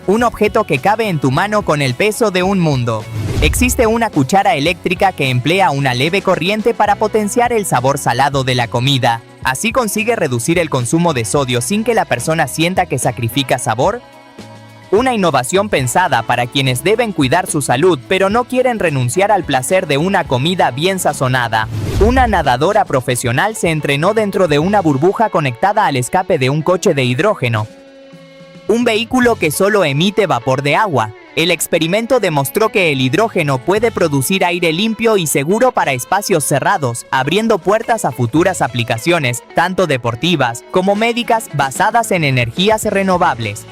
Un objeto que cabe en tu mano con el peso de un mundo. Existe una cuchara eléctrica que emplea una leve corriente para potenciar el sabor salado de la comida. Así consigue reducir el consumo de sodio sin que la persona sienta que sacrifica sabor. Una innovación pensada para quienes deben cuidar su salud pero no quieren renunciar al placer de una comida bien sazonada. Una nadadora profesional se entrenó dentro de una burbuja conectada al escape de un coche de hidrógeno, un vehículo que solo emite vapor de agua. El experimento demostró que el hidrógeno puede producir aire limpio y seguro para espacios cerrados, abriendo puertas a futuras aplicaciones, tanto deportivas como médicas, basadas en energías renovables.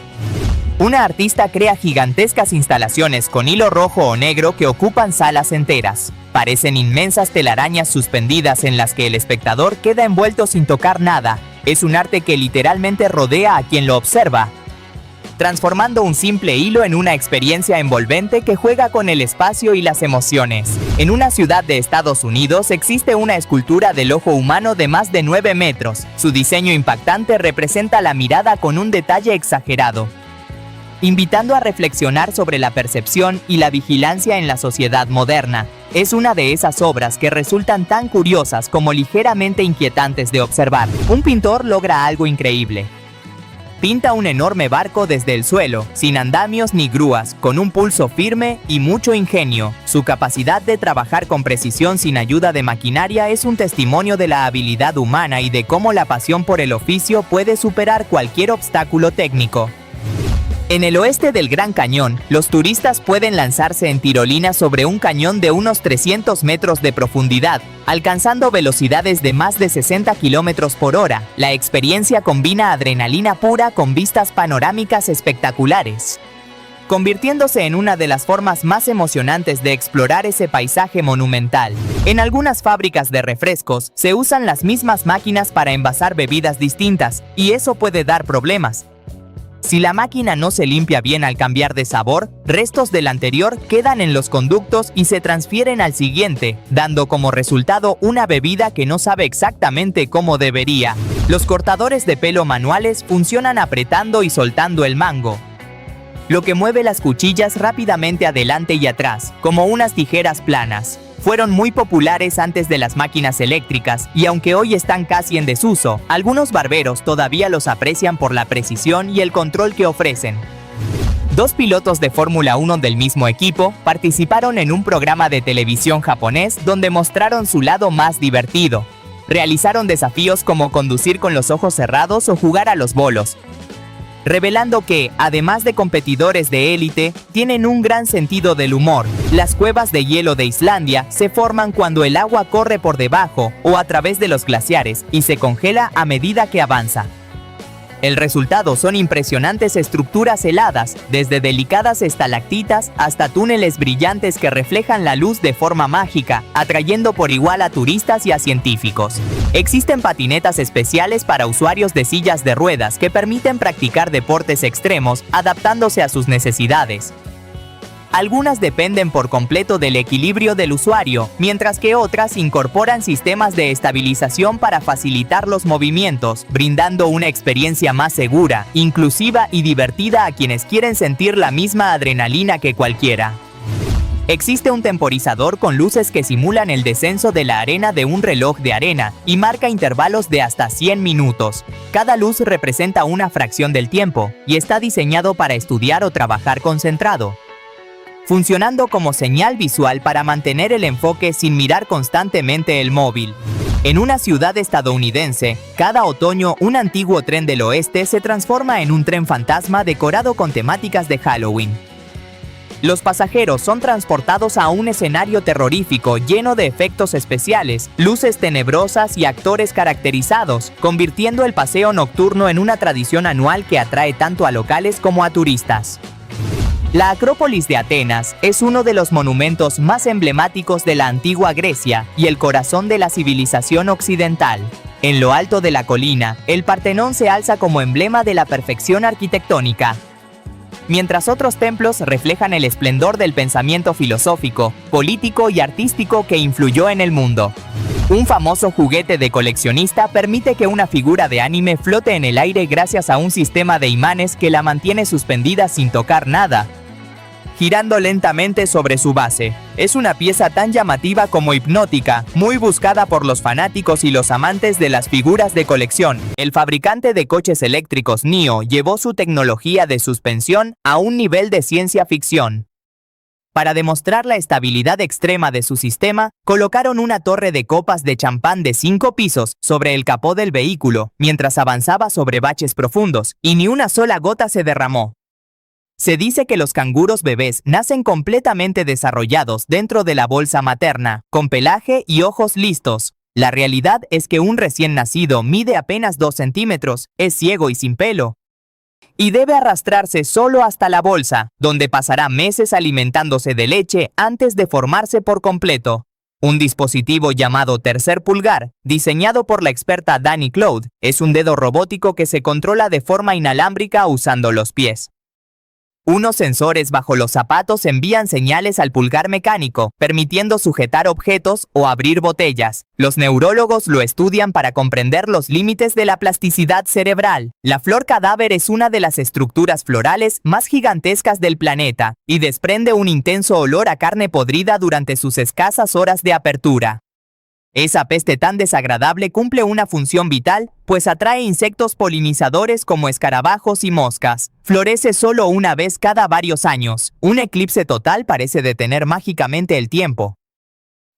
Una artista crea gigantescas instalaciones con hilo rojo o negro que ocupan salas enteras. Parecen inmensas telarañas suspendidas en las que el espectador queda envuelto sin tocar nada. Es un arte que literalmente rodea a quien lo observa, transformando un simple hilo en una experiencia envolvente que juega con el espacio y las emociones. En una ciudad de Estados Unidos existe una escultura del ojo humano de más de 9 metros. Su diseño impactante representa la mirada con un detalle exagerado, invitando a reflexionar sobre la percepción y la vigilancia en la sociedad moderna. Es una de esas obras que resultan tan curiosas como ligeramente inquietantes de observar. Un pintor logra algo increíble. Pinta un enorme barco desde el suelo, sin andamios ni grúas, con un pulso firme y mucho ingenio. Su capacidad de trabajar con precisión sin ayuda de maquinaria es un testimonio de la habilidad humana y de cómo la pasión por el oficio puede superar cualquier obstáculo técnico. En el oeste del Gran Cañón, los turistas pueden lanzarse en tirolina sobre un cañón de unos 300 metros de profundidad, alcanzando velocidades de más de 60 kilómetros por hora. La experiencia combina adrenalina pura con vistas panorámicas espectaculares, convirtiéndose en una de las formas más emocionantes de explorar ese paisaje monumental. En algunas fábricas de refrescos, se usan las mismas máquinas para envasar bebidas distintas, y eso puede dar problemas. Si la máquina no se limpia bien al cambiar de sabor, restos del anterior quedan en los conductos y se transfieren al siguiente, dando como resultado una bebida que no sabe exactamente cómo debería. Los cortadores de pelo manuales funcionan apretando y soltando el mango, lo que mueve las cuchillas rápidamente adelante y atrás, como unas tijeras planas. Fueron muy populares antes de las máquinas eléctricas y aunque hoy están casi en desuso, algunos barberos todavía los aprecian por la precisión y el control que ofrecen. Dos pilotos de Fórmula 1 del mismo equipo participaron en un programa de televisión japonés donde mostraron su lado más divertido. Realizaron desafíos como conducir con los ojos cerrados o jugar a los bolos, revelando que, además de competidores de élite, tienen un gran sentido del humor. Las cuevas de hielo de Islandia se forman cuando el agua corre por debajo o a través de los glaciares y se congela a medida que avanza. El resultado son impresionantes estructuras heladas, desde delicadas estalactitas hasta túneles brillantes que reflejan la luz de forma mágica, atrayendo por igual a turistas y a científicos. Existen patinetas especiales para usuarios de sillas de ruedas que permiten practicar deportes extremos, adaptándose a sus necesidades. Algunas dependen por completo del equilibrio del usuario, mientras que otras incorporan sistemas de estabilización para facilitar los movimientos, brindando una experiencia más segura, inclusiva y divertida a quienes quieren sentir la misma adrenalina que cualquiera. Existe un temporizador con luces que simulan el descenso de la arena de un reloj de arena y marca intervalos de hasta 100 minutos. Cada luz representa una fracción del tiempo y está diseñado para estudiar o trabajar concentrado, funcionando como señal visual para mantener el enfoque sin mirar constantemente el móvil. En una ciudad estadounidense, cada otoño un antiguo tren del oeste se transforma en un tren fantasma decorado con temáticas de Halloween. Los pasajeros son transportados a un escenario terrorífico lleno de efectos especiales, luces tenebrosas y actores caracterizados, convirtiendo el paseo nocturno en una tradición anual que atrae tanto a locales como a turistas. La Acrópolis de Atenas es uno de los monumentos más emblemáticos de la antigua Grecia y el corazón de la civilización occidental. En lo alto de la colina, el Partenón se alza como emblema de la perfección arquitectónica, mientras otros templos reflejan el esplendor del pensamiento filosófico, político y artístico que influyó en el mundo. Un famoso juguete de coleccionista permite que una figura de anime flote en el aire gracias a un sistema de imanes que la mantiene suspendida sin tocar nada, girando lentamente sobre su base. Es una pieza tan llamativa como hipnótica, muy buscada por los fanáticos y los amantes de las figuras de colección. El fabricante de coches eléctricos NIO llevó su tecnología de suspensión a un nivel de ciencia ficción. Para demostrar la estabilidad extrema de su sistema, colocaron una torre de copas de champán de 5 pisos sobre el capó del vehículo, mientras avanzaba sobre baches profundos, y ni una sola gota se derramó. Se dice que los canguros bebés nacen completamente desarrollados dentro de la bolsa materna, con pelaje y ojos listos. La realidad es que un recién nacido mide apenas 2 centímetros, es ciego y sin pelo, y debe arrastrarse solo hasta la bolsa, donde pasará meses alimentándose de leche antes de formarse por completo. Un dispositivo llamado tercer pulgar, diseñado por la experta Dani Cloud, es un dedo robótico que se controla de forma inalámbrica usando los pies. Unos sensores bajo los zapatos envían señales al pulgar mecánico, permitiendo sujetar objetos o abrir botellas. Los neurólogos lo estudian para comprender los límites de la plasticidad cerebral. La flor cadáver es una de las estructuras florales más gigantescas del planeta y desprende un intenso olor a carne podrida durante sus escasas horas de apertura. Esa peste tan desagradable cumple una función vital, pues atrae insectos polinizadores como escarabajos y moscas. Florece solo una vez cada varios años. Un eclipse total parece detener mágicamente el tiempo.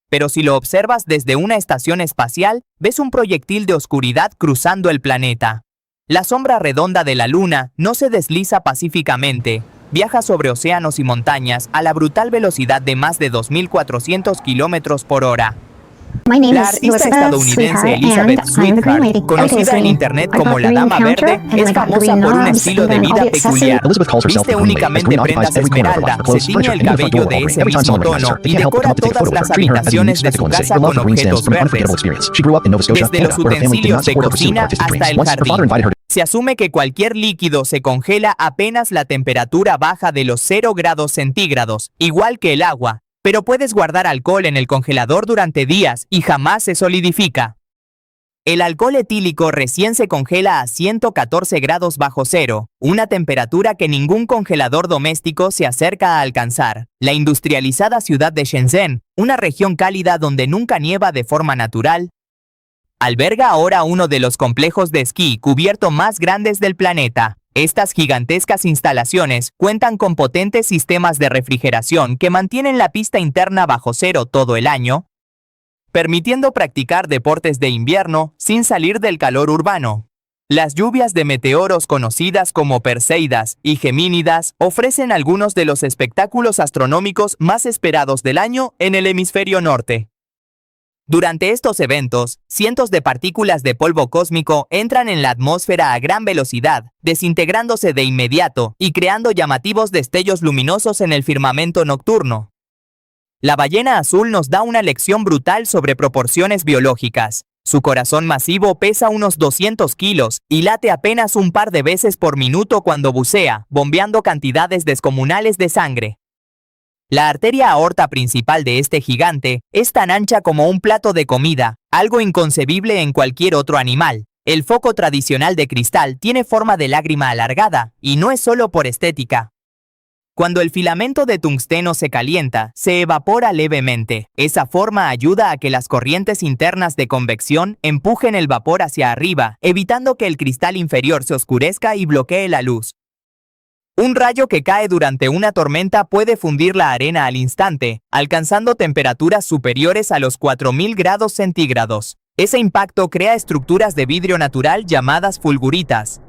Pero si lo observas desde una estación espacial, ves un proyectil de oscuridad cruzando el planeta. La sombra redonda de la Luna no se desliza pacíficamente. Viaja sobre océanos y montañas a la brutal velocidad de más de 2.400 kilómetros por hora. La artista estadounidense Elizabeth Sweetheart, conocida en internet como la Dama Verde, es famosa por un estilo de vida peculiar. Viste únicamente prendas esmeralda, se tiñe el cabello de ese mismo tono y decora todas las habitaciones de su casa con objetos verdes, desde los utensilios de cocina hasta el jardín. Se asume que cualquier líquido se congela apenas la temperatura baja de los 0 grados centígrados, igual que el agua. Pero puedes guardar alcohol en el congelador durante días y jamás se solidifica. El alcohol etílico recién se congela a 114 grados bajo cero, una temperatura que ningún congelador doméstico se acerca a alcanzar. La industrializada ciudad de Shenzhen, una región cálida donde nunca nieva de forma natural, alberga ahora uno de los complejos de esquí cubierto más grandes del planeta. Estas gigantescas instalaciones cuentan con potentes sistemas de refrigeración que mantienen la pista interna bajo cero todo el año, permitiendo practicar deportes de invierno sin salir del calor urbano. Las lluvias de meteoros conocidas como Perseidas y Gemínidas ofrecen algunos de los espectáculos astronómicos más esperados del año en el hemisferio norte. Durante estos eventos, cientos de partículas de polvo cósmico entran en la atmósfera a gran velocidad, desintegrándose de inmediato y creando llamativos destellos luminosos en el firmamento nocturno. La ballena azul nos da una lección brutal sobre proporciones biológicas. Su corazón masivo pesa unos 200 kilos y late apenas un par de veces por minuto cuando bucea, bombeando cantidades descomunales de sangre. La arteria aorta principal de este gigante es tan ancha como un plato de comida, algo inconcebible en cualquier otro animal. El foco tradicional de cristal tiene forma de lágrima alargada, y no es solo por estética. Cuando el filamento de tungsteno se calienta, se evapora levemente. Esa forma ayuda a que las corrientes internas de convección empujen el vapor hacia arriba, evitando que el cristal inferior se oscurezca y bloquee la luz. Un rayo que cae durante una tormenta puede fundir la arena al instante, alcanzando temperaturas superiores a los 4000 grados centígrados. Ese impacto crea estructuras de vidrio natural llamadas fulguritas,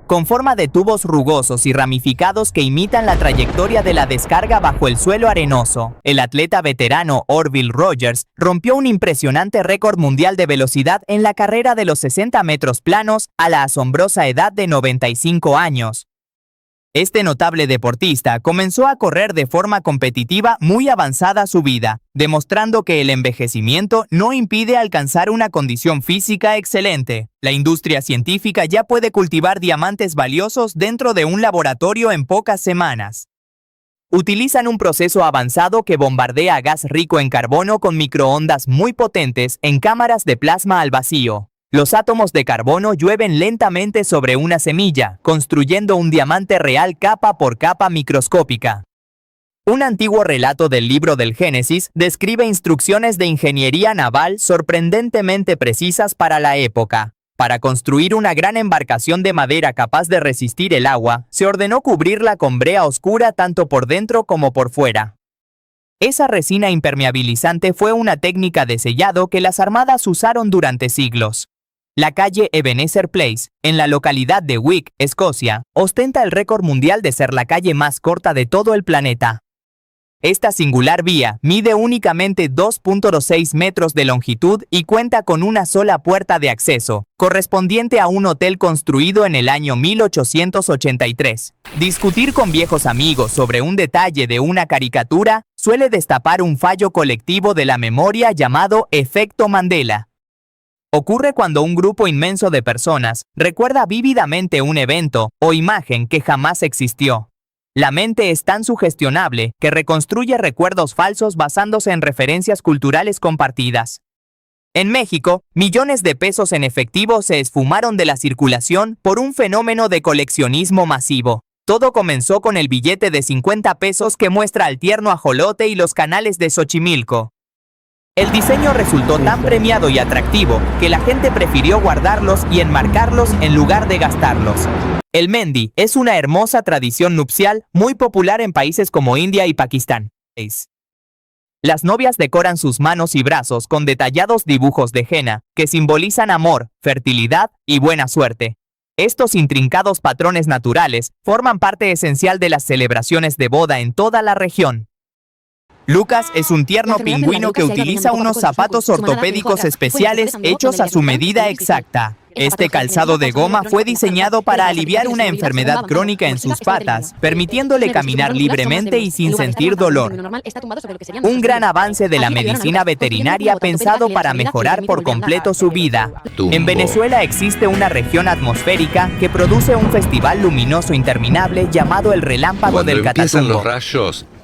con forma de tubos rugosos y ramificados que imitan la trayectoria de la descarga bajo el suelo arenoso. El atleta veterano Orville Rogers rompió un impresionante récord mundial de velocidad en la carrera de los 60 metros planos a la asombrosa edad de 95 años. Este notable deportista comenzó a correr de forma competitiva muy avanzada su vida, demostrando que el envejecimiento no impide alcanzar una condición física excelente. La industria científica ya puede cultivar diamantes valiosos dentro de un laboratorio en pocas semanas. Utilizan un proceso avanzado que bombardea gas rico en carbono con microondas muy potentes en cámaras de plasma al vacío. Los átomos de carbono llueven lentamente sobre una semilla, construyendo un diamante real capa por capa microscópica. Un antiguo relato del libro del Génesis describe instrucciones de ingeniería naval sorprendentemente precisas para la época. Para construir una gran embarcación de madera capaz de resistir el agua, se ordenó cubrirla con brea oscura tanto por dentro como por fuera. Esa resina impermeabilizante fue una técnica de sellado que las armadas usaron durante siglos. La calle Ebenezer Place, en la localidad de Wick, Escocia, ostenta el récord mundial de ser la calle más corta de todo el planeta. Esta singular vía mide únicamente 2.6 metros de longitud y cuenta con una sola puerta de acceso, correspondiente a un hotel construido en el año 1883. Discutir con viejos amigos sobre un detalle de una caricatura suele destapar un fallo colectivo de la memoria llamado efecto Mandela. Ocurre cuando un grupo inmenso de personas recuerda vívidamente un evento o imagen que jamás existió. La mente es tan sugestionable que reconstruye recuerdos falsos basándose en referencias culturales compartidas. En México, millones de pesos en efectivo se esfumaron de la circulación por un fenómeno de coleccionismo masivo. Todo comenzó con el billete de 50 pesos que muestra al tierno ajolote y los canales de Xochimilco. El diseño resultó tan premiado y atractivo que la gente prefirió guardarlos y enmarcarlos en lugar de gastarlos. El mendi es una hermosa tradición nupcial muy popular en países como India y Pakistán. Las novias decoran sus manos y brazos con detallados dibujos de henna que simbolizan amor, fertilidad y buena suerte. Estos intrincados patrones naturales forman parte esencial de las celebraciones de boda en toda la región. Lucas es un tierno pingüino que utiliza unos zapatos ortopédicos especiales hechos a su medida exacta. Este calzado de goma fue diseñado para aliviar una enfermedad crónica en sus patas, permitiéndole caminar libremente y sin sentir dolor. Un gran avance de la medicina veterinaria pensado para mejorar por completo su vida. En Venezuela existe una región atmosférica que produce un festival luminoso interminable llamado el Relámpago del Catatumbo.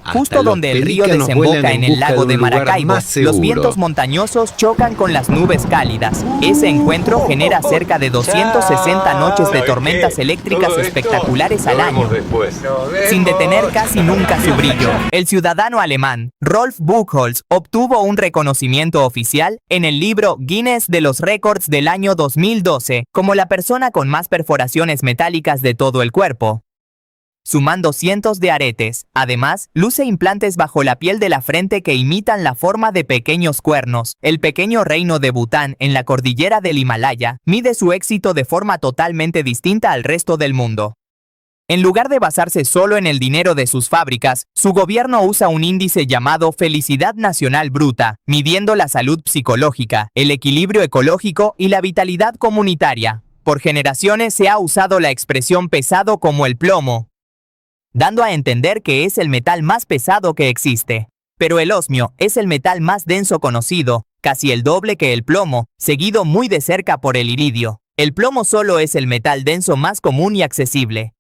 Justo donde el río desemboca en el lago de Maracaibo, los vientos montañosos chocan con las nubes cálidas. Ese encuentro genera cerca de 260 noches de tormentas eléctricas espectaculares al año, sin detener casi nunca su brillo. El ciudadano alemán Rolf Buchholz obtuvo un reconocimiento oficial en el libro Guinness de los Récords del año 2012 como la persona con más perforaciones metálicas de todo el cuerpo, sumando cientos de aretes. Además, luce implantes bajo la piel de la frente que imitan la forma de pequeños cuernos. El pequeño reino de Bután, en la cordillera del Himalaya, mide su éxito de forma totalmente distinta al resto del mundo. En lugar de basarse solo en el dinero de sus fábricas, su gobierno usa un índice llamado Felicidad Nacional Bruta, midiendo la salud psicológica, el equilibrio ecológico y la vitalidad comunitaria. Por generaciones se ha usado la expresión pesado como el plomo, dando a entender que es el metal más pesado que existe. Pero el osmio es el metal más denso conocido, casi el doble que el plomo, seguido muy de cerca por el iridio. El plomo solo es el metal denso más común y accesible.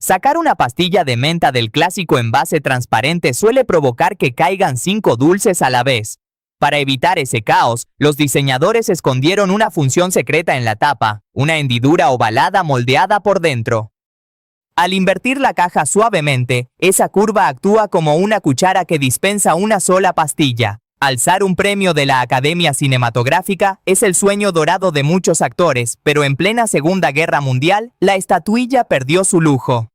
Sacar una pastilla de menta del clásico envase transparente suele provocar que caigan 5 dulces a la vez. Para evitar ese caos, los diseñadores escondieron una función secreta en la tapa, una hendidura ovalada moldeada por dentro. Al invertir la caja suavemente, esa curva actúa como una cuchara que dispensa una sola pastilla. Alzar un premio de la Academia Cinematográfica es el sueño dorado de muchos actores, pero en plena Segunda Guerra Mundial, la estatuilla perdió su lujo.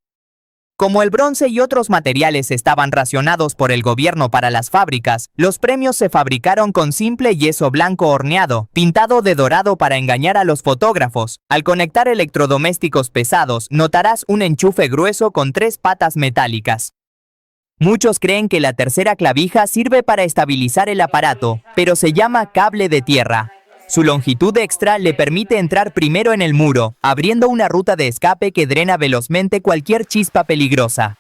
Como el bronce y otros materiales estaban racionados por el gobierno para las fábricas, los premios se fabricaron con simple yeso blanco horneado, pintado de dorado para engañar a los fotógrafos. Al conectar electrodomésticos pesados, notarás un enchufe grueso con 3 patas metálicas. Muchos creen que la tercera clavija sirve para estabilizar el aparato, pero se llama cable de tierra. Su longitud extra le permite entrar primero en el muro, abriendo una ruta de escape que drena velozmente cualquier chispa peligrosa.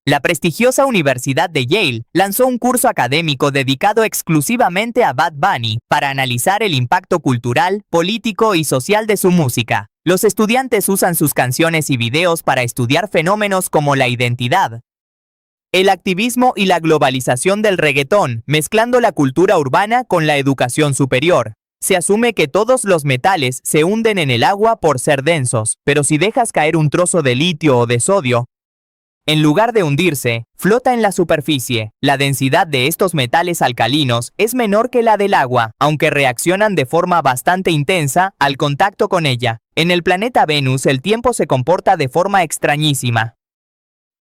La prestigiosa Universidad de Yale lanzó un curso académico dedicado exclusivamente a Bad Bunny para analizar el impacto cultural, político y social de su música. Los estudiantes usan sus canciones y videos para estudiar fenómenos como la identidad, el activismo y la globalización del reggaetón, mezclando la cultura urbana con la educación superior. Se asume que todos los metales se hunden en el agua por ser densos, pero si dejas caer un trozo de litio o de sodio, en lugar de hundirse, flota en la superficie. La densidad de estos metales alcalinos es menor que la del agua, aunque reaccionan de forma bastante intensa al contacto con ella. En el planeta Venus el tiempo se comporta de forma extrañísima.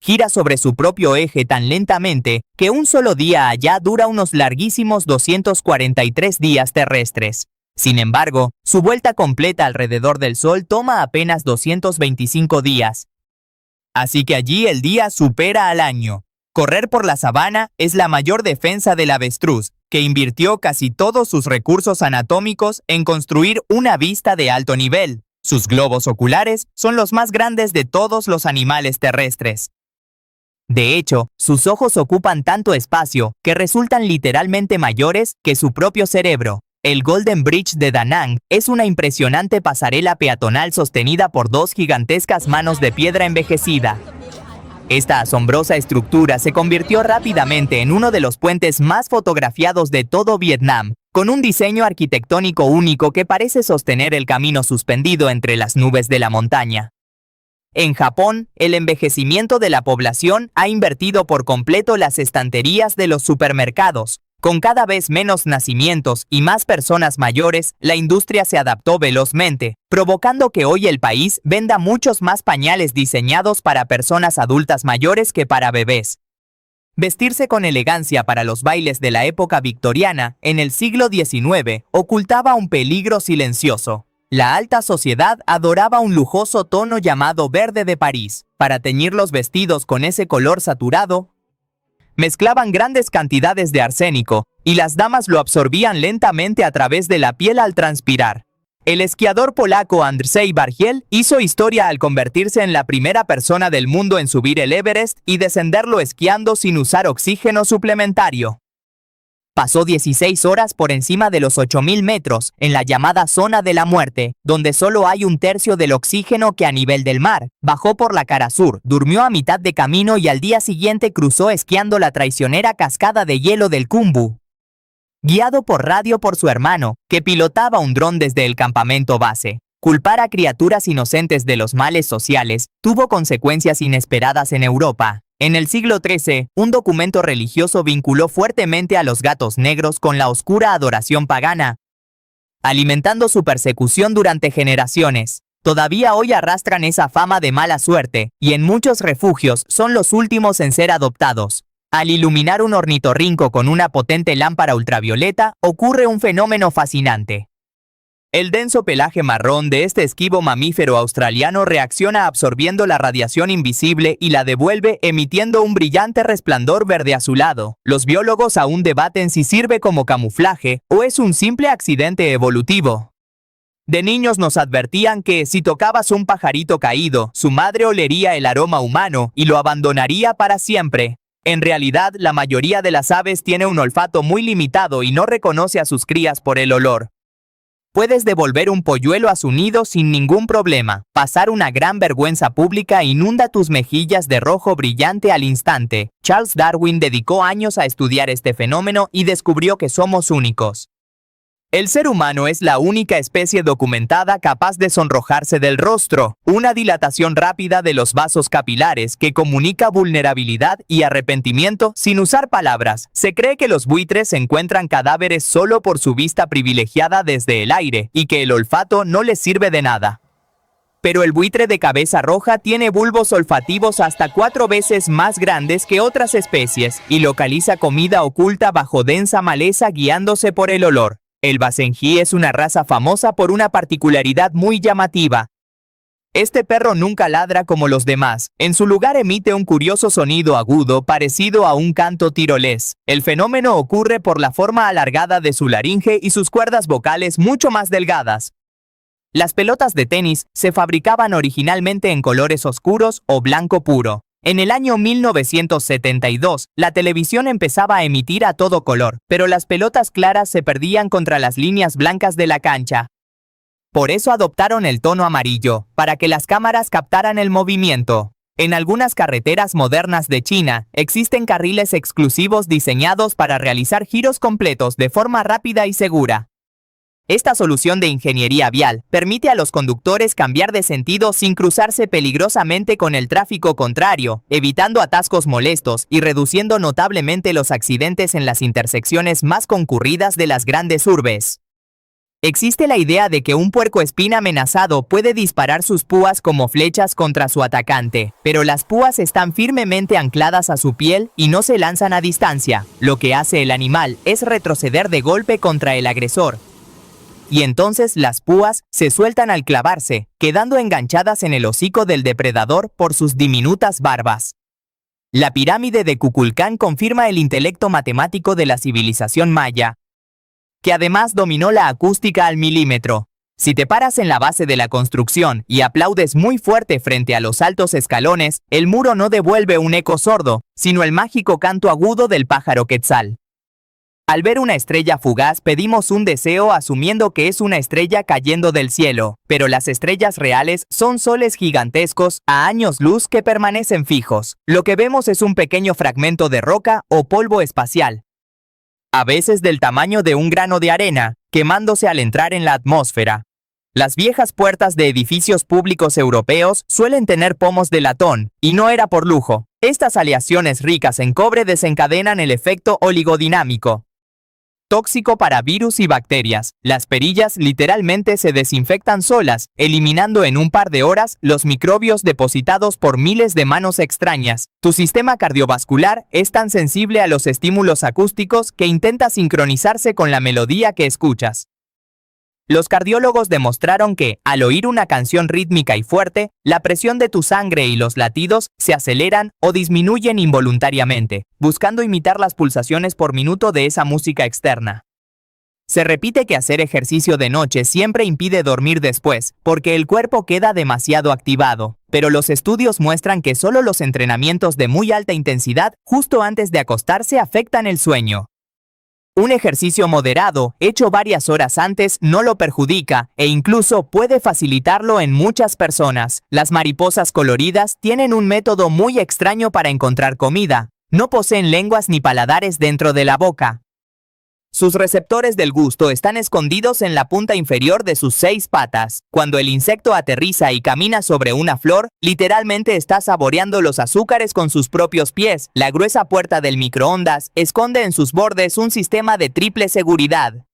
Gira sobre su propio eje tan lentamente que un solo día allá dura unos larguísimos 243 días terrestres. Sin embargo, su vuelta completa alrededor del Sol toma apenas 225 días. Así que allí el día supera al año. Correr por la sabana es la mayor defensa del avestruz, que invirtió casi todos sus recursos anatómicos en construir una vista de alto nivel. Sus globos oculares son los más grandes de todos los animales terrestres. De hecho, sus ojos ocupan tanto espacio que resultan literalmente mayores que su propio cerebro. El Golden Bridge de Da Nang es una impresionante pasarela peatonal sostenida por 2 gigantescas manos de piedra envejecida. Esta asombrosa estructura se convirtió rápidamente en uno de los puentes más fotografiados de todo Vietnam, con un diseño arquitectónico único que parece sostener el camino suspendido entre las nubes de la montaña. En Japón, el envejecimiento de la población ha invertido por completo las estanterías de los supermercados. Con cada vez menos nacimientos y más personas mayores, la industria se adaptó velozmente, provocando que hoy el país venda muchos más pañales diseñados para personas adultas mayores que para bebés. Vestirse con elegancia para los bailes de la época victoriana, en el siglo XIX, ocultaba un peligro silencioso. La alta sociedad adoraba un lujoso tono llamado verde de París. Para teñir los vestidos con ese color saturado, mezclaban grandes cantidades de arsénico, y las damas lo absorbían lentamente a través de la piel al transpirar. El esquiador polaco Andrzej Bargiel hizo historia al convertirse en la primera persona del mundo en subir el Everest y descenderlo esquiando sin usar oxígeno suplementario. Pasó 16 horas por encima de los 8.000 metros, en la llamada zona de la muerte, donde solo hay un tercio del oxígeno que a nivel del mar. Bajó por la cara sur, durmió a mitad de camino y al día siguiente cruzó esquiando la traicionera cascada de hielo del Khumbu. Guiado por radio por su hermano, que pilotaba un dron desde el campamento base. Culpar a criaturas inocentes de los males sociales tuvo consecuencias inesperadas en Europa. En el siglo XIII, un documento religioso vinculó fuertemente a los gatos negros con la oscura adoración pagana, alimentando su persecución durante generaciones. Todavía hoy arrastran esa fama de mala suerte, y en muchos refugios son los últimos en ser adoptados. Al iluminar un ornitorrinco con una potente lámpara ultravioleta, ocurre un fenómeno fascinante. El denso pelaje marrón de este esquivo mamífero australiano reacciona absorbiendo la radiación invisible y la devuelve emitiendo un brillante resplandor verde azulado. Los biólogos aún debaten si sirve como camuflaje o es un simple accidente evolutivo. De niños nos advertían que si tocabas un pajarito caído, su madre olería el aroma humano y lo abandonaría para siempre. En realidad, la mayoría de las aves tiene un olfato muy limitado y no reconoce a sus crías por el olor. Puedes devolver un polluelo a su nido sin ningún problema. Pasar una gran vergüenza pública inunda tus mejillas de rojo brillante al instante. Charles Darwin dedicó años a estudiar este fenómeno y descubrió que somos únicos. El ser humano es la única especie documentada capaz de sonrojarse del rostro, una dilatación rápida de los vasos capilares que comunica vulnerabilidad y arrepentimiento sin usar palabras. Se cree que los buitres encuentran cadáveres solo por su vista privilegiada desde el aire y que el olfato no les sirve de nada. Pero el buitre de cabeza roja tiene bulbos olfativos hasta 4 veces más grandes que otras especies y localiza comida oculta bajo densa maleza guiándose por el olor. El Basenji es una raza famosa por una particularidad muy llamativa. Este perro nunca ladra como los demás. En su lugar emite un curioso sonido agudo parecido a un canto tirolés. El fenómeno ocurre por la forma alargada de su laringe y sus cuerdas vocales mucho más delgadas. Las pelotas de tenis se fabricaban originalmente en colores oscuros o blanco puro. En el año 1972, la televisión empezaba a emitir a todo color, pero las pelotas claras se perdían contra las líneas blancas de la cancha. Por eso adoptaron el tono amarillo, para que las cámaras captaran el movimiento. En algunas carreteras modernas de China, existen carriles exclusivos diseñados para realizar giros completos de forma rápida y segura. Esta solución de ingeniería vial permite a los conductores cambiar de sentido sin cruzarse peligrosamente con el tráfico contrario, evitando atascos molestos y reduciendo notablemente los accidentes en las intersecciones más concurridas de las grandes urbes. Existe la idea de que un puercoespín amenazado puede disparar sus púas como flechas contra su atacante, pero las púas están firmemente ancladas a su piel y no se lanzan a distancia. Lo que hace el animal es retroceder de golpe contra el agresor. Y entonces las púas se sueltan al clavarse, quedando enganchadas en el hocico del depredador por sus diminutas barbas. La pirámide de Kukulcán confirma el intelecto matemático de la civilización maya, que además dominó la acústica al milímetro. Si te paras en la base de la construcción y aplaudes muy fuerte frente a los altos escalones, el muro no devuelve un eco sordo, sino el mágico canto agudo del pájaro quetzal. Al ver una estrella fugaz pedimos un deseo asumiendo que es una estrella cayendo del cielo, pero las estrellas reales son soles gigantescos a años luz que permanecen fijos. Lo que vemos es un pequeño fragmento de roca o polvo espacial, a veces del tamaño de un grano de arena, quemándose al entrar en la atmósfera. Las viejas puertas de edificios públicos europeos suelen tener pomos de latón, y no era por lujo. Estas aleaciones ricas en cobre desencadenan el efecto oligodinámico, tóxico para virus y bacterias. Las perillas literalmente se desinfectan solas, eliminando en un par de horas los microbios depositados por miles de manos extrañas. Tu sistema cardiovascular es tan sensible a los estímulos acústicos que intenta sincronizarse con la melodía que escuchas. Los cardiólogos demostraron que, al oír una canción rítmica y fuerte, la presión de tu sangre y los latidos se aceleran o disminuyen involuntariamente, buscando imitar las pulsaciones por minuto de esa música externa. Se repite que hacer ejercicio de noche siempre impide dormir después, porque el cuerpo queda demasiado activado, pero los estudios muestran que solo los entrenamientos de muy alta intensidad justo antes de acostarse afectan el sueño. Un ejercicio moderado, hecho varias horas antes, no lo perjudica e incluso puede facilitarlo en muchas personas. Las mariposas coloridas tienen un método muy extraño para encontrar comida. No poseen lenguas ni paladares dentro de la boca. Sus receptores del gusto están escondidos en la punta inferior de sus 6 patas. Cuando el insecto aterriza y camina sobre una flor, literalmente está saboreando los azúcares con sus propios pies. La gruesa puerta del microondas esconde en sus bordes un sistema de triple seguridad.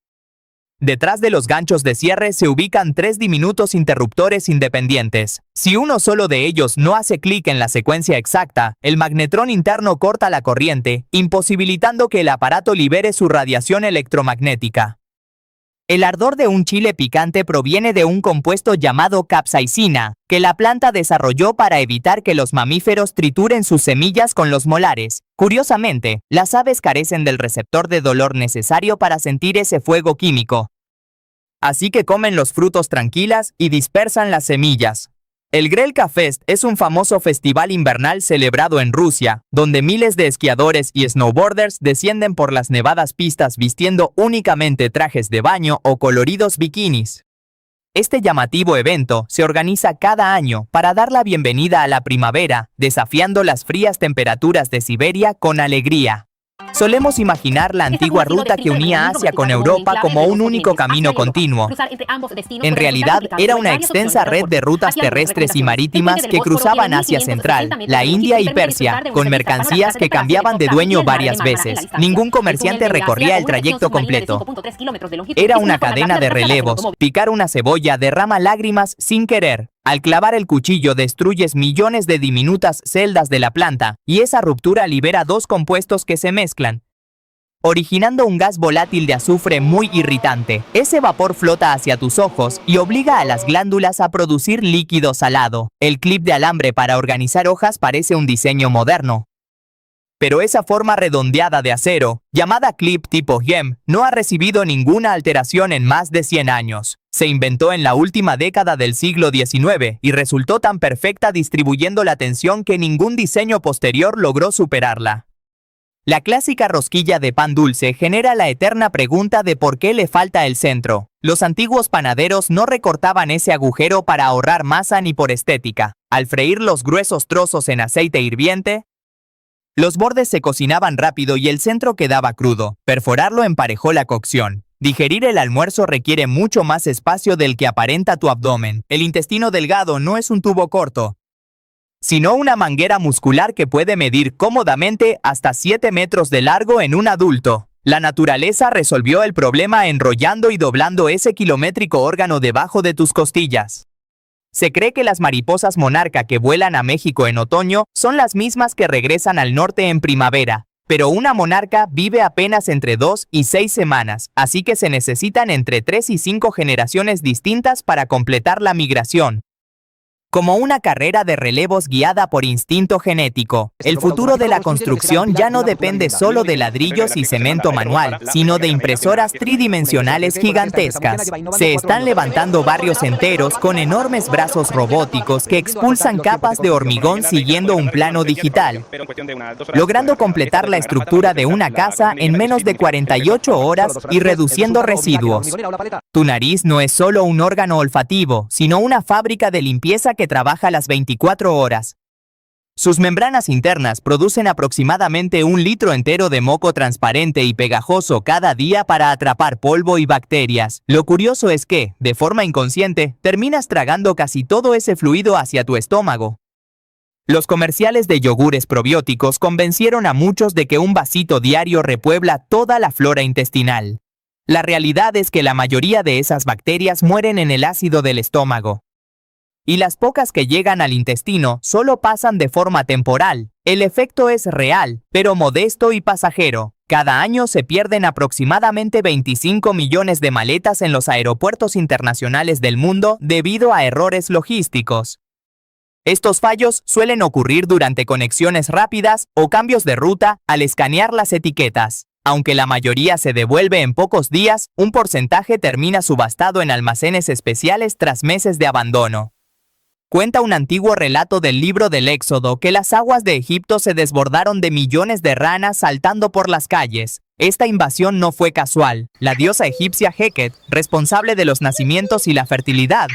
Detrás de los ganchos de cierre se ubican 3 diminutos interruptores independientes. Si uno solo de ellos no hace clic en la secuencia exacta, el magnetrón interno corta la corriente, imposibilitando que el aparato libere su radiación electromagnética. El ardor de un chile picante proviene de un compuesto llamado capsaicina, que la planta desarrolló para evitar que los mamíferos trituren sus semillas con los molares. Curiosamente, las aves carecen del receptor de dolor necesario para sentir ese fuego químico. Así que comen los frutos tranquilas y dispersan las semillas. El Grelka Fest es un famoso festival invernal celebrado en Rusia, donde miles de esquiadores y snowboarders descienden por las nevadas pistas vistiendo únicamente trajes de baño o coloridos bikinis. Este llamativo evento se organiza cada año para dar la bienvenida a la primavera, desafiando las frías temperaturas de Siberia con alegría. Solemos imaginar la antigua ruta que unía Asia con Europa como un único camino continuo. En realidad, era una extensa red de rutas terrestres y marítimas que cruzaban Asia Central, la India y Persia, con mercancías que cambiaban de dueño varias veces. Ningún comerciante recorría el trayecto completo. Era una cadena de relevos. Picar una cebolla derrama lágrimas sin querer. Al clavar el cuchillo destruyes millones de diminutas celdas de la planta, y esa ruptura libera dos compuestos que se mezclan, originando un gas volátil de azufre muy irritante. Ese vapor flota hacia tus ojos y obliga a las glándulas a producir líquido salado. El clip de alambre para organizar hojas parece un diseño moderno. Pero esa forma redondeada de acero, llamada clip tipo gem, no ha recibido ninguna alteración en más de 100 años. Se inventó en la última década del siglo XIX y resultó tan perfecta distribuyendo la tensión que ningún diseño posterior logró superarla. La clásica rosquilla de pan dulce genera la eterna pregunta de por qué le falta el centro. Los antiguos panaderos no recortaban ese agujero para ahorrar masa ni por estética. Al freír los gruesos trozos en aceite hirviente, los bordes se cocinaban rápido y el centro quedaba crudo. Perforarlo emparejó la cocción. Digerir el almuerzo requiere mucho más espacio del que aparenta tu abdomen. El intestino delgado no es un tubo corto, sino una manguera muscular que puede medir cómodamente hasta 7 metros de largo en un adulto. La naturaleza resolvió el problema enrollando y doblando ese kilométrico órgano debajo de tus costillas. Se cree que las mariposas monarca que vuelan a México en otoño son las mismas que regresan al norte en primavera, pero una monarca vive apenas entre 2 y 6 semanas, así que se necesitan entre 3 y 5 generaciones distintas para completar la migración. Como una carrera de relevos guiada por instinto genético. El futuro de la construcción ya no depende solo de ladrillos y cemento manual, sino de impresoras tridimensionales gigantescas. Se están levantando barrios enteros con enormes brazos robóticos que expulsan capas de hormigón siguiendo un plano digital, logrando completar la estructura de una casa en menos de 48 horas y reduciendo residuos. Tu nariz no es solo un órgano olfativo, sino una fábrica de limpieza que trabaja las 24 horas. Sus membranas internas producen aproximadamente 1 litro entero de moco transparente y pegajoso cada día para atrapar polvo y bacterias. Lo curioso es que, de forma inconsciente, terminas tragando casi todo ese fluido hacia tu estómago. Los comerciales de yogures probióticos convencieron a muchos de que un vasito diario repuebla toda la flora intestinal. La realidad es que la mayoría de esas bacterias mueren en el ácido del estómago. Y las pocas que llegan al intestino solo pasan de forma temporal. El efecto es real, pero modesto y pasajero. Cada año se pierden aproximadamente 25 millones de maletas en los aeropuertos internacionales del mundo debido a errores logísticos. Estos fallos suelen ocurrir durante conexiones rápidas o cambios de ruta al escanear las etiquetas. Aunque la mayoría se devuelve en pocos días, un porcentaje termina subastado en almacenes especiales tras meses de abandono. Cuenta un antiguo relato del libro del Éxodo que las aguas de Egipto se desbordaron de millones de ranas saltando por las calles. Esta invasión no fue casual. La diosa egipcia Heket, responsable de los nacimientos y la fertilidad,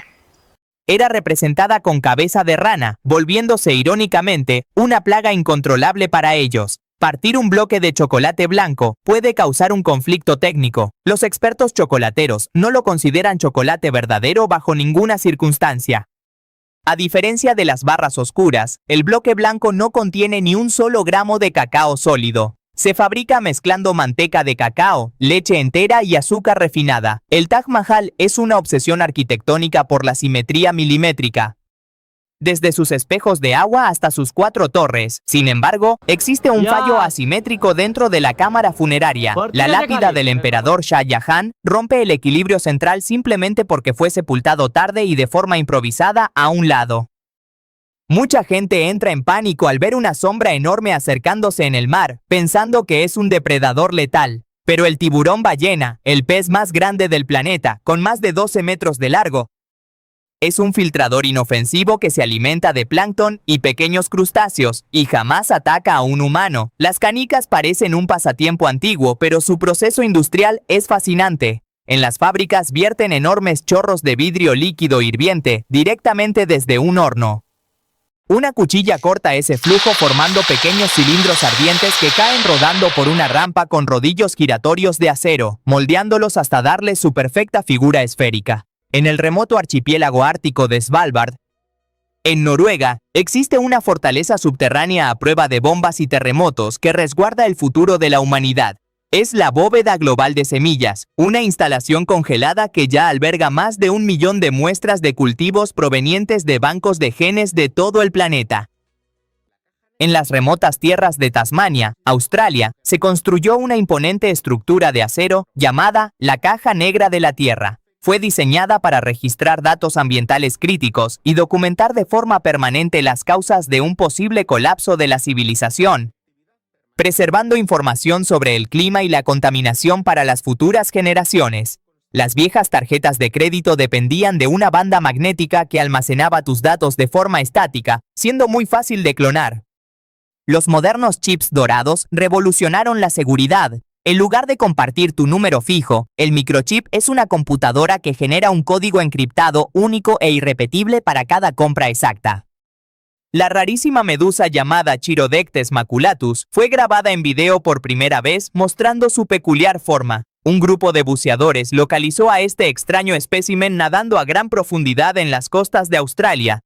era representada con cabeza de rana, volviéndose irónicamente una plaga incontrolable para ellos. Partir un bloque de chocolate blanco puede causar un conflicto técnico. Los expertos chocolateros no lo consideran chocolate verdadero bajo ninguna circunstancia. A diferencia de las barras oscuras, el bloque blanco no contiene ni un solo gramo de cacao sólido. Se fabrica mezclando manteca de cacao, leche entera y azúcar refinada. El Taj Mahal es una obsesión arquitectónica por la simetría milimétrica, desde sus espejos de agua hasta sus 4 torres. Sin embargo, existe un fallo asimétrico dentro de la cámara funeraria. La lápida del emperador Shah Jahan rompe el equilibrio central simplemente porque fue sepultado tarde y de forma improvisada a un lado. Mucha gente entra en pánico al ver una sombra enorme acercándose en el mar, pensando que es un depredador letal. Pero el tiburón ballena, el pez más grande del planeta, con más de 12 metros de largo, Es un filtrador inofensivo que se alimenta de plancton y pequeños crustáceos y jamás ataca a un humano. Las canicas parecen un pasatiempo antiguo, pero su proceso industrial es fascinante. En las fábricas vierten enormes chorros de vidrio líquido hirviente directamente desde un horno. Una cuchilla corta ese flujo formando pequeños cilindros ardientes que caen rodando por una rampa con rodillos giratorios de acero, moldeándolos hasta darles su perfecta figura esférica. En el remoto archipiélago ártico de Svalbard, en Noruega, existe una fortaleza subterránea a prueba de bombas y terremotos que resguarda el futuro de la humanidad. Es la Bóveda Global de Semillas, una instalación congelada que ya alberga más de 1 millón de muestras de cultivos provenientes de bancos de genes de todo el planeta. En las remotas tierras de Tasmania, Australia, se construyó una imponente estructura de acero llamada la Caja Negra de la Tierra. Fue diseñada para registrar datos ambientales críticos y documentar de forma permanente las causas de un posible colapso de la civilización, preservando información sobre el clima y la contaminación para las futuras generaciones. Las viejas tarjetas de crédito dependían de una banda magnética que almacenaba tus datos de forma estática, siendo muy fácil de clonar. Los modernos chips dorados revolucionaron la seguridad. En lugar de compartir tu número fijo, el microchip es una computadora que genera un código encriptado único e irrepetible para cada compra exacta. La rarísima medusa llamada Chirodectes maculatus fue grabada en video por primera vez mostrando su peculiar forma. Un grupo de buceadores localizó a este extraño espécimen nadando a gran profundidad en las costas de Australia,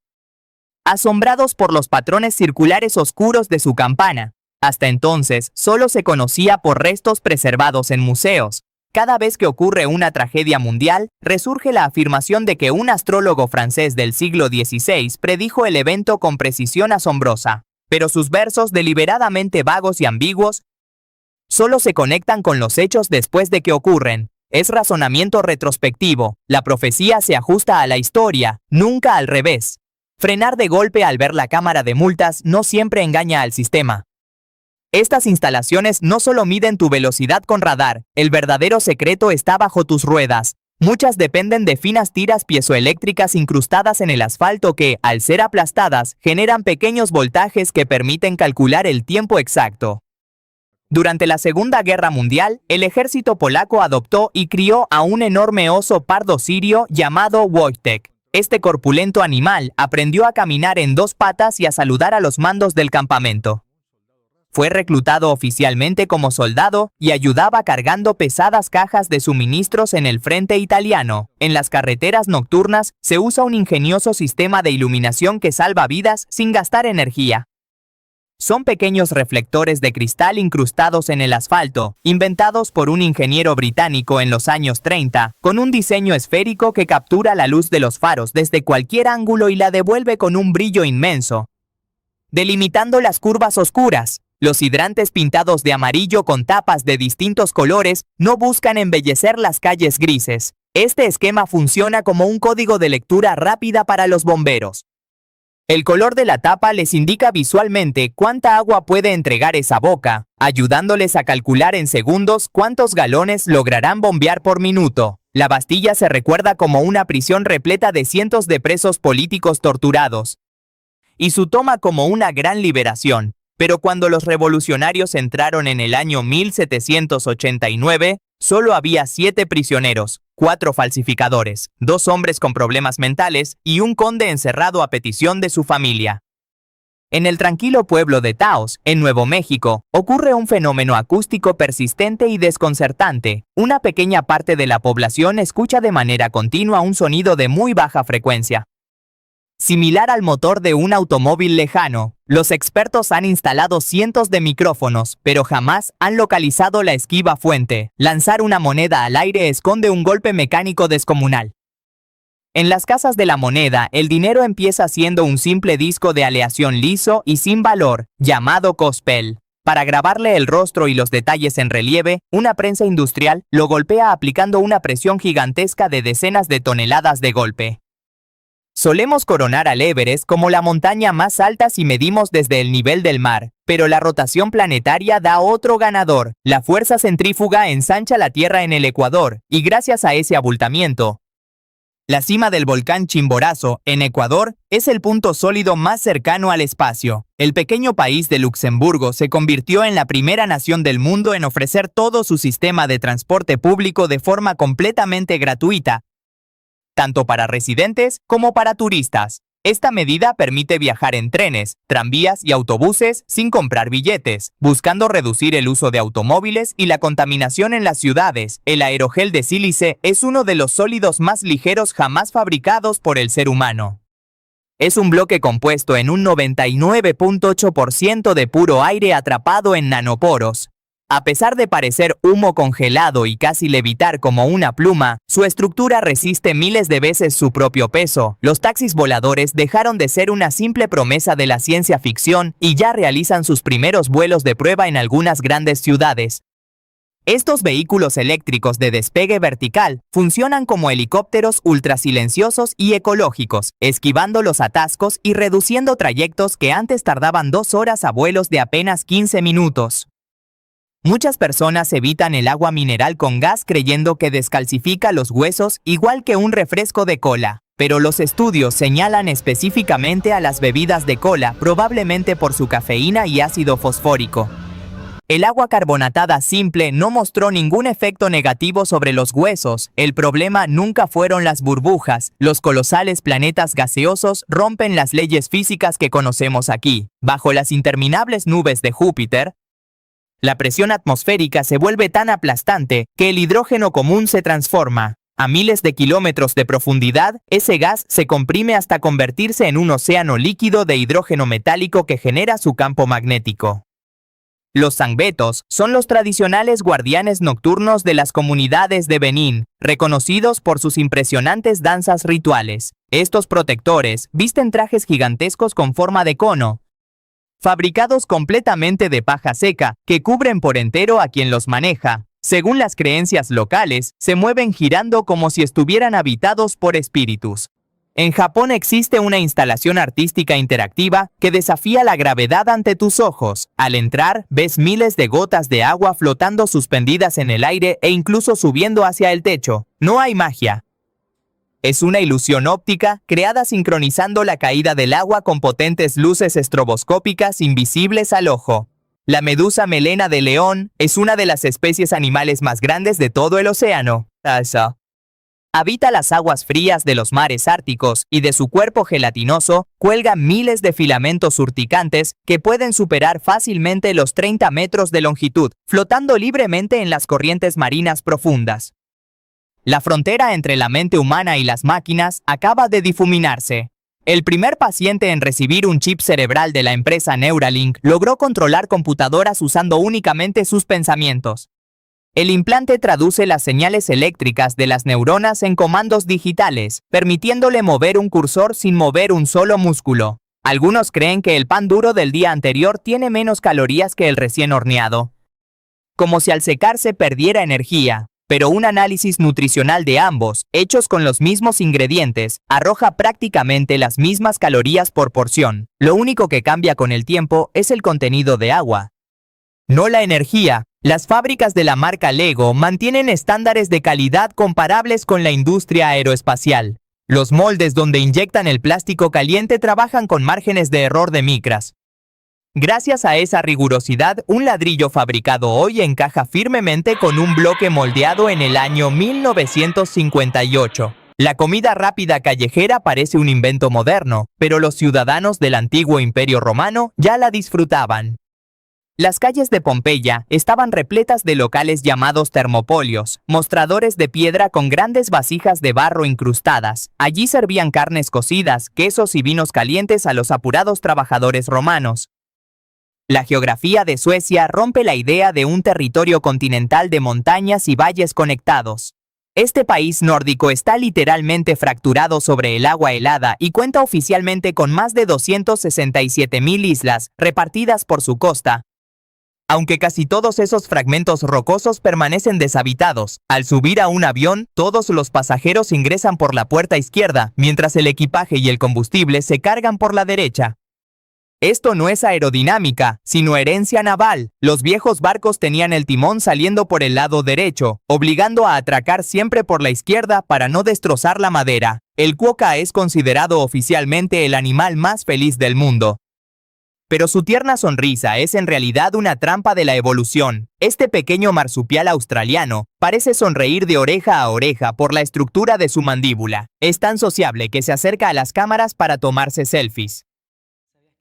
asombrados por los patrones circulares oscuros de su campana. Hasta entonces, solo se conocía por restos preservados en museos. Cada vez que ocurre una tragedia mundial, resurge la afirmación de que un astrólogo francés del siglo XVI predijo el evento con precisión asombrosa. Pero sus versos, deliberadamente vagos y ambiguos, solo se conectan con los hechos después de que ocurren. Es razonamiento retrospectivo. La profecía se ajusta a la historia, nunca al revés. Frenar de golpe al ver la cámara de multas no siempre engaña al sistema. Estas instalaciones no solo miden tu velocidad con radar, el verdadero secreto está bajo tus ruedas. Muchas dependen de finas tiras piezoeléctricas incrustadas en el asfalto que, al ser aplastadas, generan pequeños voltajes que permiten calcular el tiempo exacto. Durante la Segunda Guerra Mundial, el ejército polaco adoptó y crió a un enorme oso pardo sirio llamado Wojtek. Este corpulento animal aprendió a caminar en 2 patas y a saludar a los mandos del campamento. Fue reclutado oficialmente como soldado y ayudaba cargando pesadas cajas de suministros en el frente italiano. En las carreteras nocturnas se usa un ingenioso sistema de iluminación que salva vidas sin gastar energía. Son pequeños reflectores de cristal incrustados en el asfalto, inventados por un ingeniero británico en los años 30, con un diseño esférico que captura la luz de los faros desde cualquier ángulo y la devuelve con un brillo inmenso, delimitando las curvas oscuras. Los hidrantes pintados de amarillo con tapas de distintos colores no buscan embellecer las calles grises. Este esquema funciona como un código de lectura rápida para los bomberos. El color de la tapa les indica visualmente cuánta agua puede entregar esa boca, ayudándoles a calcular en segundos cuántos galones lograrán bombear por minuto. La Bastilla se recuerda como una prisión repleta de cientos de presos políticos torturados, y su toma como una gran liberación. Pero cuando los revolucionarios entraron en el año 1789, solo había 7 prisioneros, 4 falsificadores, 2 hombres con problemas mentales y un conde encerrado a petición de su familia. En el tranquilo pueblo de Taos, en Nuevo México, ocurre un fenómeno acústico persistente y desconcertante. Una pequeña parte de la población escucha de manera continua un sonido de muy baja frecuencia, similar al motor de un automóvil lejano. Los expertos han instalado cientos de micrófonos, pero jamás han localizado la esquiva fuente. Lanzar una moneda al aire esconde un golpe mecánico descomunal. En las casas de la moneda, el dinero empieza siendo un simple disco de aleación liso y sin valor, llamado cospel. Para grabarle el rostro y los detalles en relieve, una prensa industrial lo golpea aplicando una presión gigantesca de decenas de toneladas de golpe. Solemos coronar al Everest como la montaña más alta si medimos desde el nivel del mar, pero la rotación planetaria da otro ganador. La fuerza centrífuga ensancha la Tierra en el ecuador, y gracias a ese abultamiento, La cima del volcán Chimborazo, en Ecuador, es el punto sólido más cercano al espacio. El pequeño país de Luxemburgo se convirtió en la primera nación del mundo en ofrecer todo su sistema de transporte público de forma completamente gratuita, tanto para residentes como para turistas. Esta medida permite viajar en trenes, tranvías y autobuses sin comprar billetes, buscando reducir el uso de automóviles y la contaminación en las ciudades. El aerogel de sílice es uno de los sólidos más ligeros jamás fabricados por el ser humano. Es un bloque compuesto en un 99.8% de puro aire atrapado en nanoporos. A pesar de parecer humo congelado y casi levitar como una pluma, su estructura resiste miles de veces su propio peso. Los taxis voladores dejaron de ser una simple promesa de la ciencia ficción y ya realizan sus primeros vuelos de prueba en algunas grandes ciudades. Estos vehículos eléctricos de despegue vertical funcionan como helicópteros ultrasilenciosos y ecológicos, esquivando los atascos y reduciendo trayectos que antes tardaban 2 horas a vuelos de apenas 15 minutos. Muchas personas evitan el agua mineral con gas creyendo que descalcifica los huesos igual que un refresco de cola, pero los estudios señalan específicamente a las bebidas de cola, probablemente por su cafeína y ácido fosfórico. El agua carbonatada simple no mostró ningún efecto negativo sobre los huesos. El problema nunca fueron las burbujas. Los colosales planetas gaseosos rompen las leyes físicas que conocemos aquí. Bajo las interminables nubes de Júpiter, la presión atmosférica se vuelve tan aplastante que el hidrógeno común se transforma. A miles de kilómetros de profundidad, ese gas se comprime hasta convertirse en un océano líquido de hidrógeno metálico que genera su campo magnético. Los sangbetos son los tradicionales guardianes nocturnos de las comunidades de Benín, reconocidos por sus impresionantes danzas rituales. Estos protectores visten trajes gigantescos con forma de cono, fabricados completamente de paja seca, que cubren por entero a quien los maneja. Según las creencias locales, se mueven girando como si estuvieran habitados por espíritus. En Japón existe una instalación artística interactiva que desafía la gravedad ante tus ojos. Al entrar, ves miles de gotas de agua flotando suspendidas en el aire e incluso subiendo hacia el techo. No hay magia. Es una ilusión óptica creada sincronizando la caída del agua con potentes luces estroboscópicas invisibles al ojo. La medusa melena de león es una de las especies animales más grandes de todo el océano. Habita las aguas frías de los mares árticos y de su cuerpo gelatinoso cuelgan miles de filamentos urticantes que pueden superar fácilmente los 30 metros de longitud, flotando libremente en las corrientes marinas profundas. La frontera entre la mente humana y las máquinas acaba de difuminarse. El primer paciente en recibir un chip cerebral de la empresa Neuralink logró controlar computadoras usando únicamente sus pensamientos. El implante traduce las señales eléctricas de las neuronas en comandos digitales, permitiéndole mover un cursor sin mover un solo músculo. Algunos creen que el pan duro del día anterior tiene menos calorías que el recién horneado, como si al secarse perdiera energía. Pero un análisis nutricional de ambos, hechos con los mismos ingredientes, arroja prácticamente las mismas calorías por porción. Lo único que cambia con el tiempo es el contenido de agua, no la energía. Las fábricas de la marca Lego mantienen estándares de calidad comparables con la industria aeroespacial. Los moldes donde inyectan el plástico caliente trabajan con márgenes de error de micras. Gracias a esa rigurosidad, un ladrillo fabricado hoy encaja firmemente con un bloque moldeado en el año 1958. La comida rápida callejera parece un invento moderno, pero los ciudadanos del antiguo Imperio Romano ya la disfrutaban. Las calles de Pompeya estaban repletas de locales llamados termopolios, mostradores de piedra con grandes vasijas de barro incrustadas. Allí servían carnes cocidas, quesos y vinos calientes a los apurados trabajadores romanos. La geografía de Suecia rompe la idea de un territorio continental de montañas y valles conectados. Este país nórdico está literalmente fracturado sobre el agua helada y cuenta oficialmente con más de 267.000 islas repartidas por su costa. Aunque casi todos esos fragmentos rocosos permanecen deshabitados, al subir a un avión, todos los pasajeros ingresan por la puerta izquierda, mientras el equipaje y el combustible se cargan por la derecha. Esto no es aerodinámica, sino herencia naval. Los viejos barcos tenían el timón saliendo por el lado derecho, obligando a atracar siempre por la izquierda para no destrozar la madera. El cuoca es considerado oficialmente el animal más feliz del mundo. Pero su tierna sonrisa es en realidad una trampa de la evolución. Este pequeño marsupial australiano parece sonreír de oreja a oreja por la estructura de su mandíbula. Es tan sociable que se acerca a las cámaras para tomarse selfies.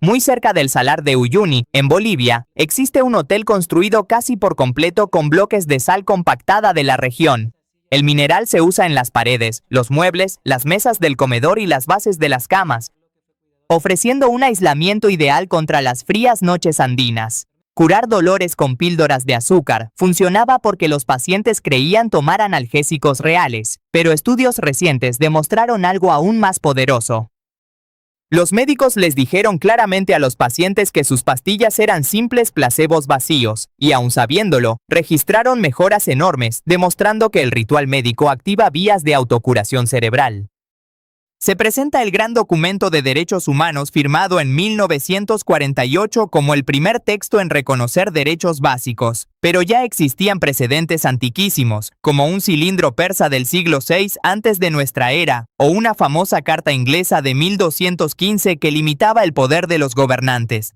Muy cerca del Salar de Uyuni, en Bolivia, existe un hotel construido casi por completo con bloques de sal compactada de la región. El mineral se usa en las paredes, los muebles, las mesas del comedor y las bases de las camas, ofreciendo un aislamiento ideal contra las frías noches andinas. Curar dolores con píldoras de azúcar funcionaba porque los pacientes creían tomar analgésicos reales, pero estudios recientes demostraron algo aún más poderoso. Los médicos les dijeron claramente a los pacientes que sus pastillas eran simples placebos vacíos, y aun sabiéndolo, registraron mejoras enormes, demostrando que el ritual médico activa vías de autocuración cerebral. Se presenta el Gran Documento de Derechos Humanos firmado en 1948 como el primer texto en reconocer derechos básicos, pero ya existían precedentes antiquísimos, como un cilindro persa del siglo VI antes de nuestra era, o una famosa carta inglesa de 1215 que limitaba el poder de los gobernantes.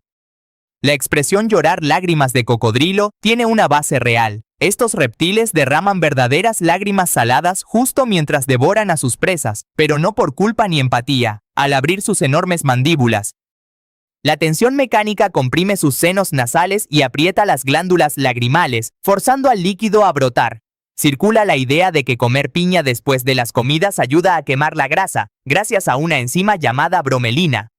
La expresión llorar lágrimas de cocodrilo tiene una base real. Estos reptiles derraman verdaderas lágrimas saladas justo mientras devoran a sus presas, pero no por culpa ni empatía, al abrir sus enormes mandíbulas. La tensión mecánica comprime sus senos nasales y aprieta las glándulas lagrimales, forzando al líquido a brotar. Circula la idea de que comer piña después de las comidas ayuda a quemar la grasa, gracias a una enzima llamada bromelina.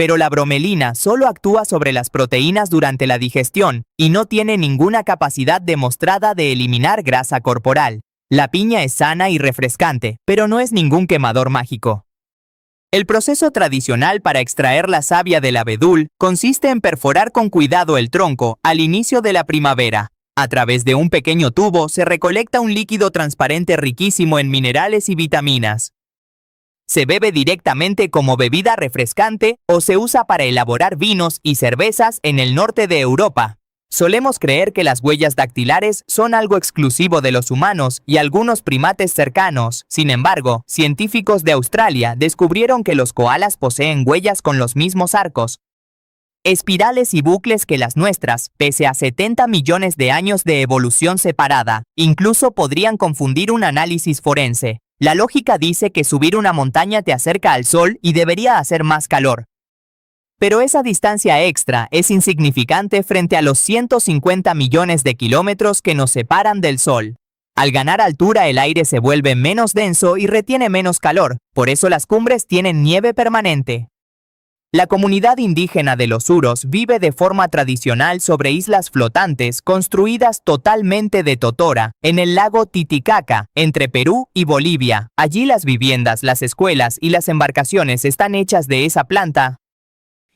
Pero la bromelina solo actúa sobre las proteínas durante la digestión y no tiene ninguna capacidad demostrada de eliminar grasa corporal. La piña es sana y refrescante, pero no es ningún quemador mágico. El proceso tradicional para extraer la savia del abedul consiste en perforar con cuidado el tronco al inicio de la primavera. A través de un pequeño tubo se recolecta un líquido transparente riquísimo en minerales y vitaminas. Se bebe directamente como bebida refrescante o se usa para elaborar vinos y cervezas en el norte de Europa. Solemos creer que las huellas dactilares son algo exclusivo de los humanos y algunos primates cercanos. Sin embargo, científicos de Australia descubrieron que los koalas poseen huellas con los mismos arcos, espirales y bucles que las nuestras, pese a 70 millones de años de evolución separada. Incluso podrían confundir un análisis forense. La lógica dice que subir una montaña te acerca al sol y debería hacer más calor. Pero esa distancia extra es insignificante frente a los 150 millones de kilómetros que nos separan del sol. Al ganar altura el aire se vuelve menos denso y retiene menos calor, por eso las cumbres tienen nieve permanente. La comunidad indígena de los Huros vive de forma tradicional sobre islas flotantes construidas totalmente de totora, en el lago Titicaca, entre Perú y Bolivia. Allí las viviendas, las escuelas y las embarcaciones están hechas de esa planta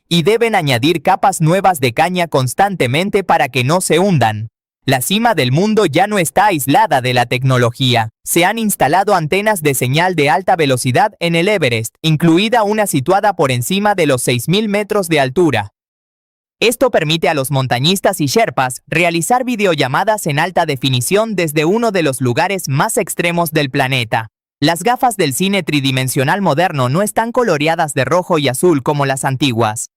y deben añadir capas nuevas de caña constantemente para que no se hundan. La cima del mundo ya no está aislada de la tecnología. Se han instalado antenas de señal de alta velocidad en el Everest, incluida una situada por encima de los 6.000 metros de altura. Esto permite a los montañistas y sherpas realizar videollamadas en alta definición desde uno de los lugares más extremos del planeta. Las gafas del cine tridimensional moderno no están coloreadas de rojo y azul como las antiguas.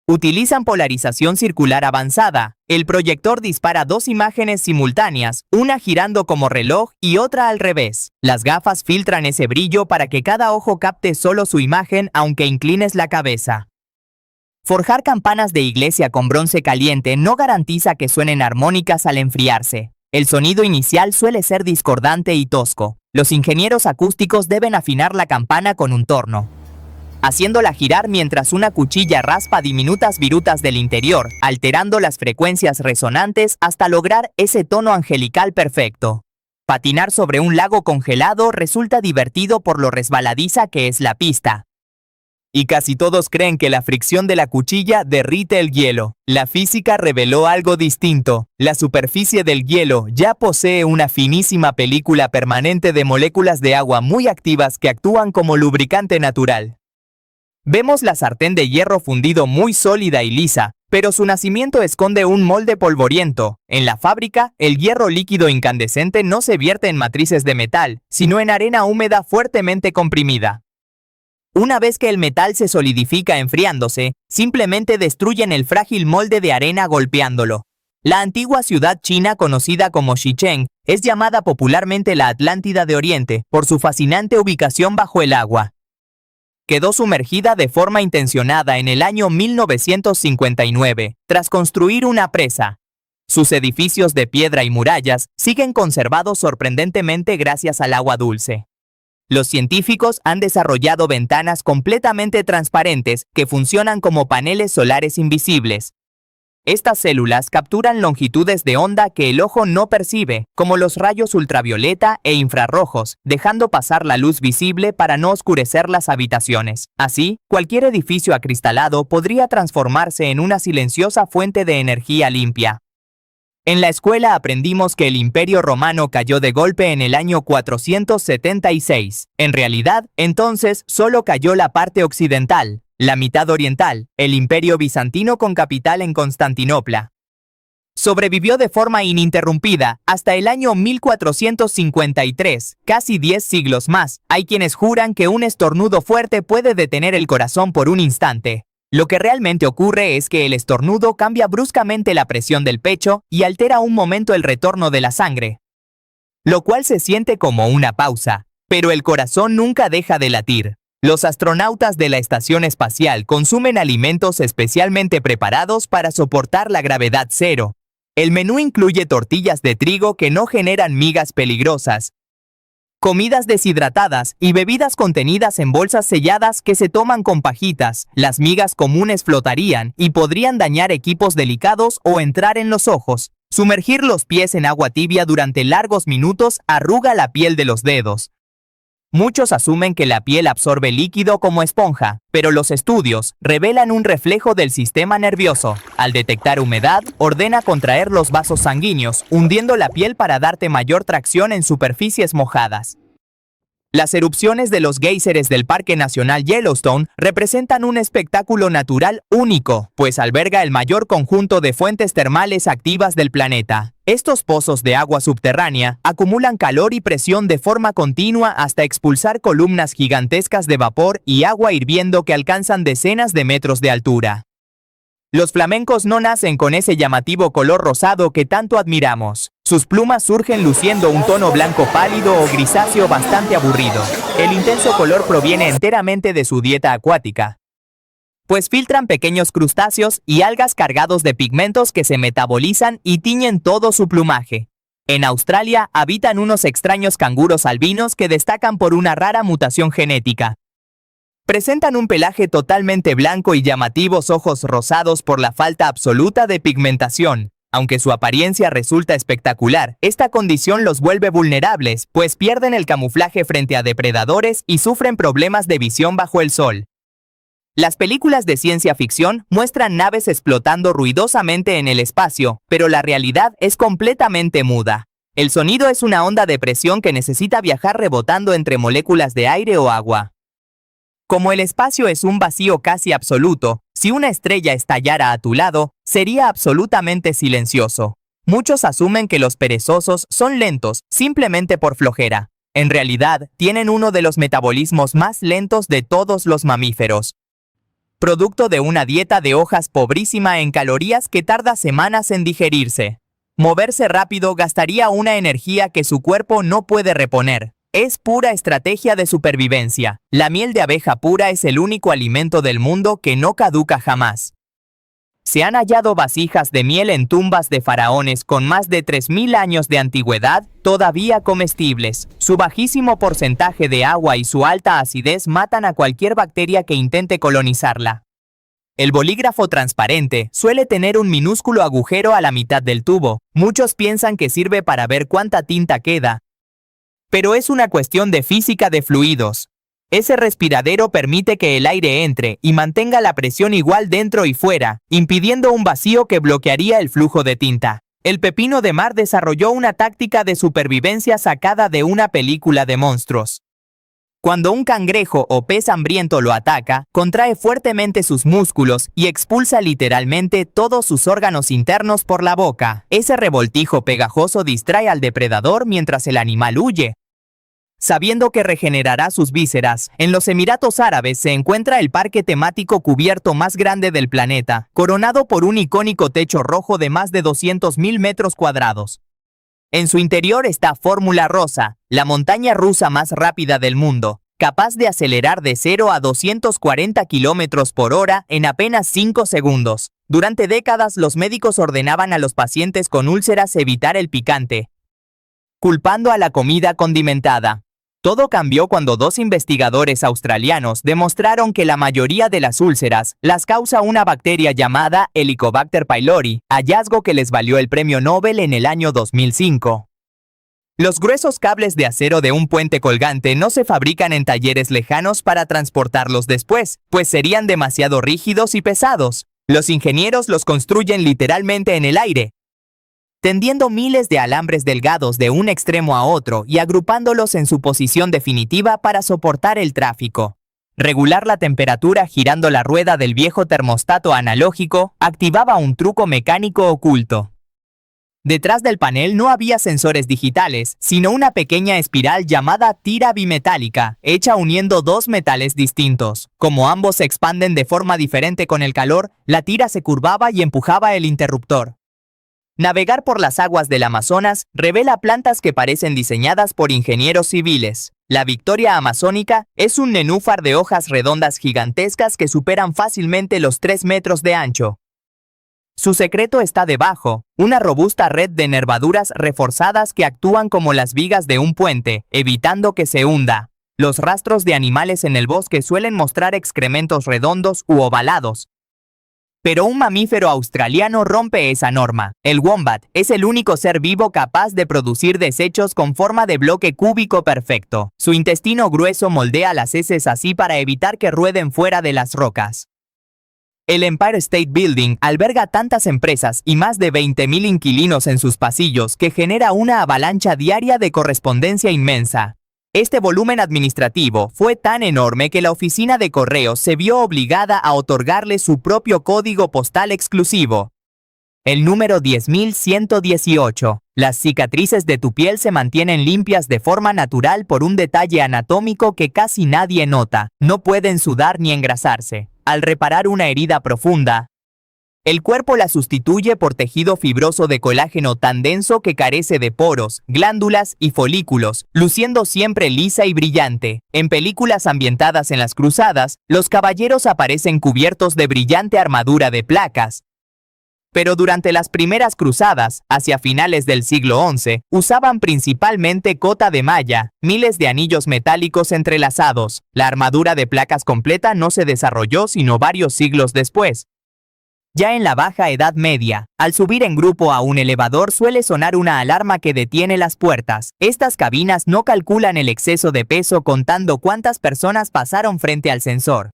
Utilizan polarización circular avanzada. El proyector dispara dos imágenes simultáneas, una girando como reloj y otra al revés. Las gafas filtran ese brillo para que cada ojo capte solo su imagen aunque inclines la cabeza. Forjar campanas de iglesia con bronce caliente no garantiza que suenen armónicas al enfriarse. El sonido inicial suele ser discordante y tosco. Los ingenieros acústicos deben afinar la campana con un torno, haciéndola girar mientras una cuchilla raspa diminutas virutas del interior, alterando las frecuencias resonantes hasta lograr ese tono angelical perfecto. Patinar sobre un lago congelado resulta divertido por lo resbaladiza que es la pista. Y casi todos creen que la fricción de la cuchilla derrite el hielo. La física reveló algo distinto. La superficie del hielo ya posee una finísima película permanente de moléculas de agua muy activas que actúan como lubricante natural. Vemos la sartén de hierro fundido muy sólida y lisa, pero su nacimiento esconde un molde polvoriento. En la fábrica, el hierro líquido incandescente no se vierte en matrices de metal, sino en arena húmeda fuertemente comprimida. Una vez que el metal se solidifica enfriándose, simplemente destruyen el frágil molde de arena golpeándolo. La antigua ciudad china conocida como Xicheng es llamada popularmente la Atlántida de Oriente por su fascinante ubicación bajo el agua. Quedó sumergida de forma intencionada en el año 1959, tras construir una presa. Sus edificios de piedra y murallas siguen conservados sorprendentemente gracias al agua dulce. Los científicos han desarrollado ventanas completamente transparentes que funcionan como paneles solares invisibles. Estas células capturan longitudes de onda que el ojo no percibe, como los rayos ultravioleta e infrarrojos, dejando pasar la luz visible para no oscurecer las habitaciones. Así, cualquier edificio acristalado podría transformarse en una silenciosa fuente de energía limpia. En la escuela aprendimos que el Imperio Romano cayó de golpe en el año 476. En realidad, entonces solo cayó la parte occidental. La mitad oriental, el Imperio Bizantino con capital en Constantinopla. Sobrevivió de forma ininterrumpida hasta el año 1453, casi 10 siglos más. Hay quienes juran que un estornudo fuerte puede detener el corazón por un instante. Lo que realmente ocurre es que el estornudo cambia bruscamente la presión del pecho y altera un momento el retorno de la sangre, lo cual se siente como una pausa, pero el corazón nunca deja de latir. Los astronautas de la estación espacial consumen alimentos especialmente preparados para soportar la gravedad cero. El menú incluye tortillas de trigo que no generan migas peligrosas, comidas deshidratadas y bebidas contenidas en bolsas selladas que se toman con pajitas. Las migas comunes flotarían y podrían dañar equipos delicados o entrar en los ojos. Sumergir los pies en agua tibia durante largos minutos arruga la piel de los dedos. Muchos asumen que la piel absorbe líquido como esponja, pero los estudios revelan un reflejo del sistema nervioso. Al detectar humedad, ordena contraer los vasos sanguíneos, hundiendo la piel para darte mayor tracción en superficies mojadas. Las erupciones de los géiseres del Parque Nacional Yellowstone representan un espectáculo natural único, pues alberga el mayor conjunto de fuentes termales activas del planeta. Estos pozos de agua subterránea acumulan calor y presión de forma continua hasta expulsar columnas gigantescas de vapor y agua hirviendo que alcanzan decenas de metros de altura. Los flamencos no nacen con ese llamativo color rosado que tanto admiramos. Sus plumas surgen luciendo un tono blanco pálido o grisáceo bastante aburrido. El intenso color proviene enteramente de su dieta acuática, pues filtran pequeños crustáceos y algas cargados de pigmentos que se metabolizan y tiñen todo su plumaje. En Australia habitan unos extraños canguros albinos que destacan por una rara mutación genética. Presentan un pelaje totalmente blanco y llamativos ojos rosados por la falta absoluta de pigmentación. Aunque su apariencia resulta espectacular, esta condición los vuelve vulnerables, pues pierden el camuflaje frente a depredadores y sufren problemas de visión bajo el sol. Las películas de ciencia ficción muestran naves explotando ruidosamente en el espacio, pero la realidad es completamente muda. El sonido es una onda de presión que necesita viajar rebotando entre moléculas de aire o agua. Como el espacio es un vacío casi absoluto, si una estrella estallara a tu lado, sería absolutamente silencioso. Muchos asumen que los perezosos son lentos simplemente por flojera. En realidad, tienen uno de los metabolismos más lentos de todos los mamíferos, producto de una dieta de hojas pobrísima en calorías que tarda semanas en digerirse. Moverse rápido gastaría una energía que su cuerpo no puede reponer. Es pura estrategia de supervivencia. La miel de abeja pura es el único alimento del mundo que no caduca jamás. Se han hallado vasijas de miel en tumbas de faraones con más de 3000 años de antigüedad, todavía comestibles. Su bajísimo porcentaje de agua y su alta acidez matan a cualquier bacteria que intente colonizarla. El bolígrafo transparente suele tener un minúsculo agujero a la mitad del tubo. Muchos piensan que sirve para ver cuánta tinta queda, pero es una cuestión de física de fluidos. Ese respiradero permite que el aire entre y mantenga la presión igual dentro y fuera, impidiendo un vacío que bloquearía el flujo de tinta. El pepino de mar desarrolló una táctica de supervivencia sacada de una película de monstruos. Cuando un cangrejo o pez hambriento lo ataca, contrae fuertemente sus músculos y expulsa literalmente todos sus órganos internos por la boca. Ese revoltijo pegajoso distrae al depredador mientras el animal huye. Sabiendo que regenerará sus vísceras, en los Emiratos Árabes se encuentra el parque temático cubierto más grande del planeta, coronado por un icónico techo rojo de más de 200.000 metros cuadrados. En su interior está Fórmula Rosa, la montaña rusa más rápida del mundo, capaz de acelerar de 0 a 240 kilómetros por hora en apenas 5 segundos. Durante décadas los médicos ordenaban a los pacientes con úlceras evitar el picante, culpando a la comida condimentada. Todo cambió cuando dos investigadores australianos demostraron que la mayoría de las úlceras las causa una bacteria llamada Helicobacter pylori, hallazgo que les valió el premio Nobel en el año 2005. Los gruesos cables de acero de un puente colgante no se fabrican en talleres lejanos para transportarlos después, pues serían demasiado rígidos y pesados. Los ingenieros los construyen literalmente en el aire, tendiendo miles de alambres delgados de un extremo a otro y agrupándolos en su posición definitiva para soportar el tráfico. Regular la temperatura girando la rueda del viejo termostato analógico activaba un truco mecánico oculto. Detrás del panel no había sensores digitales, sino una pequeña espiral llamada tira bimetálica, hecha uniendo dos metales distintos. Como ambos se expanden de forma diferente con el calor, la tira se curvaba y empujaba el interruptor. Navegar por las aguas del Amazonas revela plantas que parecen diseñadas por ingenieros civiles. La Victoria amazónica es un nenúfar de hojas redondas gigantescas que superan fácilmente los 3 metros de ancho. Su secreto está debajo, una robusta red de nervaduras reforzadas que actúan como las vigas de un puente, evitando que se hunda. Los rastros de animales en el bosque suelen mostrar excrementos redondos u ovalados. Pero un mamífero australiano rompe esa norma. El wombat es el único ser vivo capaz de producir desechos con forma de bloque cúbico perfecto. Su intestino grueso moldea las heces así para evitar que rueden fuera de las rocas. El Empire State Building alberga tantas empresas y más de 20.000 inquilinos en sus pasillos que genera una avalancha diaria de correspondencia inmensa. Este volumen administrativo fue tan enorme que la oficina de correos se vio obligada a otorgarle su propio código postal exclusivo. El número 10.118. Las cicatrices de tu piel se mantienen limpias de forma natural por un detalle anatómico que casi nadie nota. No pueden sudar ni engrasarse. Al reparar una herida profunda, el cuerpo la sustituye por tejido fibroso de colágeno tan denso que carece de poros, glándulas y folículos, luciendo siempre lisa y brillante. En películas ambientadas en las cruzadas, los caballeros aparecen cubiertos de brillante armadura de placas. Pero durante las primeras cruzadas, hacia finales del siglo XI, usaban principalmente cota de malla, miles de anillos metálicos entrelazados. La armadura de placas completa no se desarrolló sino varios siglos después. Ya en la Baja Edad Media, al subir en grupo a un elevador suele sonar una alarma que detiene las puertas. Estas cabinas no calculan el exceso de peso contando cuántas personas pasaron frente al sensor.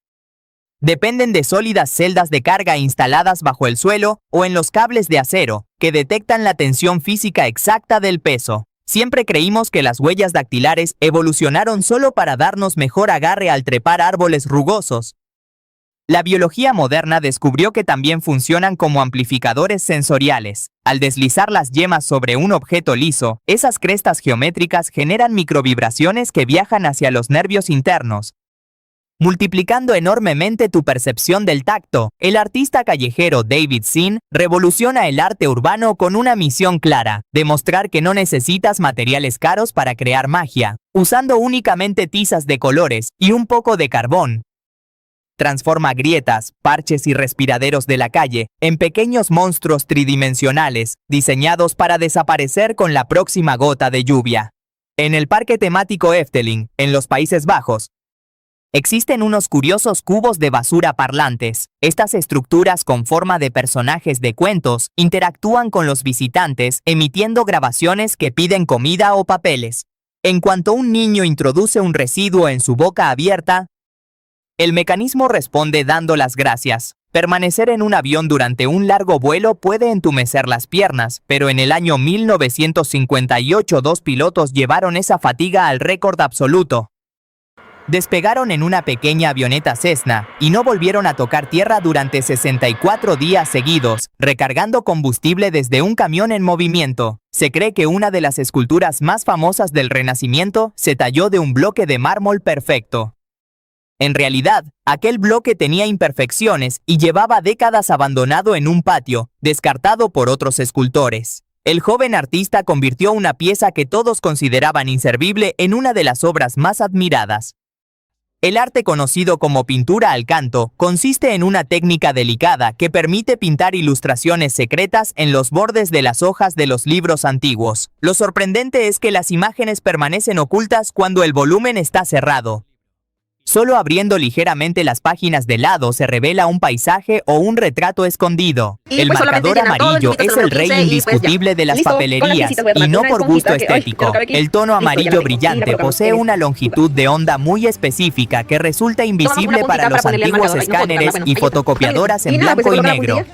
Dependen de sólidas celdas de carga instaladas bajo el suelo o en los cables de acero, que detectan la tensión física exacta del peso. Siempre creímos que las huellas dactilares evolucionaron solo para darnos mejor agarre al trepar árboles rugosos. La biología moderna descubrió que también funcionan como amplificadores sensoriales. Al deslizar las yemas sobre un objeto liso, esas crestas geométricas generan microvibraciones que viajan hacia los nervios internos, multiplicando enormemente tu percepción del tacto. El artista callejero David Sin revoluciona el arte urbano con una misión clara: demostrar que no necesitas materiales caros para crear magia. Usando únicamente tizas de colores y un poco de carbón, transforma grietas, parches y respiraderos de la calle en pequeños monstruos tridimensionales, diseñados para desaparecer con la próxima gota de lluvia. En el parque temático Efteling, en los Países Bajos, existen unos curiosos cubos de basura parlantes. Estas estructuras con forma de personajes de cuentos interactúan con los visitantes emitiendo grabaciones que piden comida o papeles. En cuanto un niño introduce un residuo en su boca abierta, el mecanismo responde dando las gracias. Permanecer en un avión durante un largo vuelo puede entumecer las piernas, pero en el año 1958 dos pilotos llevaron esa fatiga al récord absoluto. Despegaron en una pequeña avioneta Cessna y no volvieron a tocar tierra durante 64 días seguidos, recargando combustible desde un camión en movimiento. Se cree que una de las esculturas más famosas del Renacimiento se talló de un bloque de mármol perfecto. En realidad, aquel bloque tenía imperfecciones y llevaba décadas abandonado en un patio, descartado por otros escultores. El joven artista convirtió una pieza que todos consideraban inservible en una de las obras más admiradas. El arte conocido como pintura al canto consiste en una técnica delicada que permite pintar ilustraciones secretas en los bordes de las hojas de los libros antiguos. Lo sorprendente es que las imágenes permanecen ocultas cuando el volumen está cerrado. Solo abriendo ligeramente las páginas de lado se revela un paisaje o un retrato escondido. El marcador amarillo es el rey indiscutible de las papelerías y no por gusto estético. El tono amarillo brillante posee una longitud de onda muy específica que resulta invisible para los antiguos escáneres y fotocopiadoras en blanco y negro.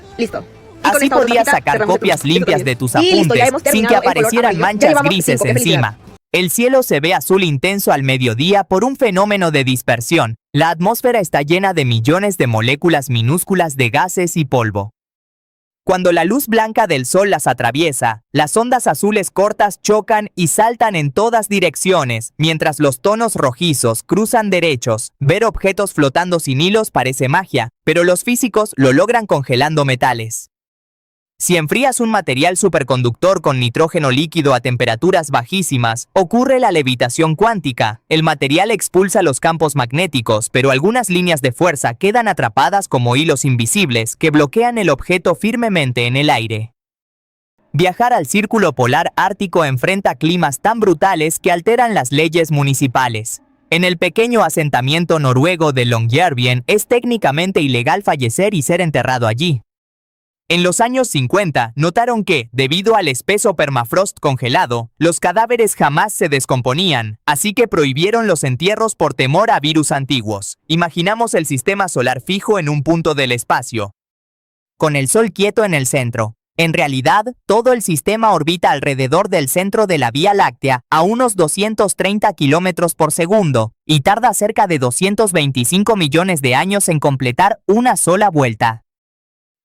Así podías sacar copias limpias de tus apuntes sin que aparecieran manchas grises encima. El cielo se ve azul intenso al mediodía por un fenómeno de dispersión. La atmósfera está llena de millones de moléculas minúsculas de gases y polvo. Cuando la luz blanca del sol las atraviesa, las ondas azules cortas chocan y saltan en todas direcciones, mientras los tonos rojizos cruzan derechos. Ver objetos flotando sin hilos parece magia, pero los físicos lo logran congelando metales. Si enfrías un material superconductor con nitrógeno líquido a temperaturas bajísimas, ocurre la levitación cuántica. El material expulsa los campos magnéticos, pero algunas líneas de fuerza quedan atrapadas como hilos invisibles que bloquean el objeto firmemente en el aire. Viajar al círculo polar ártico enfrenta climas tan brutales que alteran las leyes municipales. En el pequeño asentamiento noruego de Longyearbyen es técnicamente ilegal fallecer y ser enterrado allí. En los años 50, notaron que, debido al espeso permafrost congelado, los cadáveres jamás se descomponían, así que prohibieron los entierros por temor a virus antiguos. Imaginamos el sistema solar fijo en un punto del espacio, con el Sol quieto en el centro. En realidad, todo el sistema orbita alrededor del centro de la Vía Láctea a unos 230 kilómetros por segundo, y tarda cerca de 225 millones de años en completar una sola vuelta.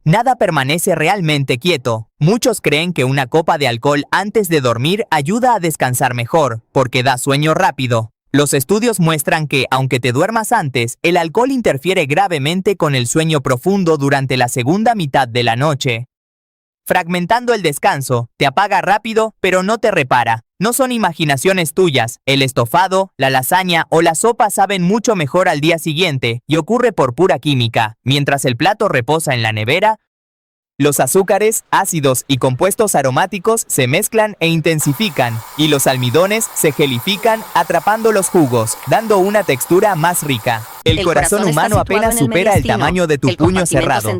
Nada permanece realmente quieto. Muchos creen que una copa de alcohol antes de dormir ayuda a descansar mejor, porque da sueño rápido. Los estudios muestran que, aunque te duermas antes, el alcohol interfiere gravemente con el sueño profundo durante la segunda mitad de la noche. Fragmentando el descanso, te apaga rápido, pero no te repara. No son imaginaciones tuyas. El estofado, la lasaña o la sopa saben mucho mejor al día siguiente y ocurre por pura química. Mientras el plato reposa en la nevera, los azúcares, ácidos y compuestos aromáticos se mezclan e intensifican, y los almidones se gelifican atrapando los jugos, dando una textura más rica. El corazón humano apenas supera el tamaño de tu puño cerrado,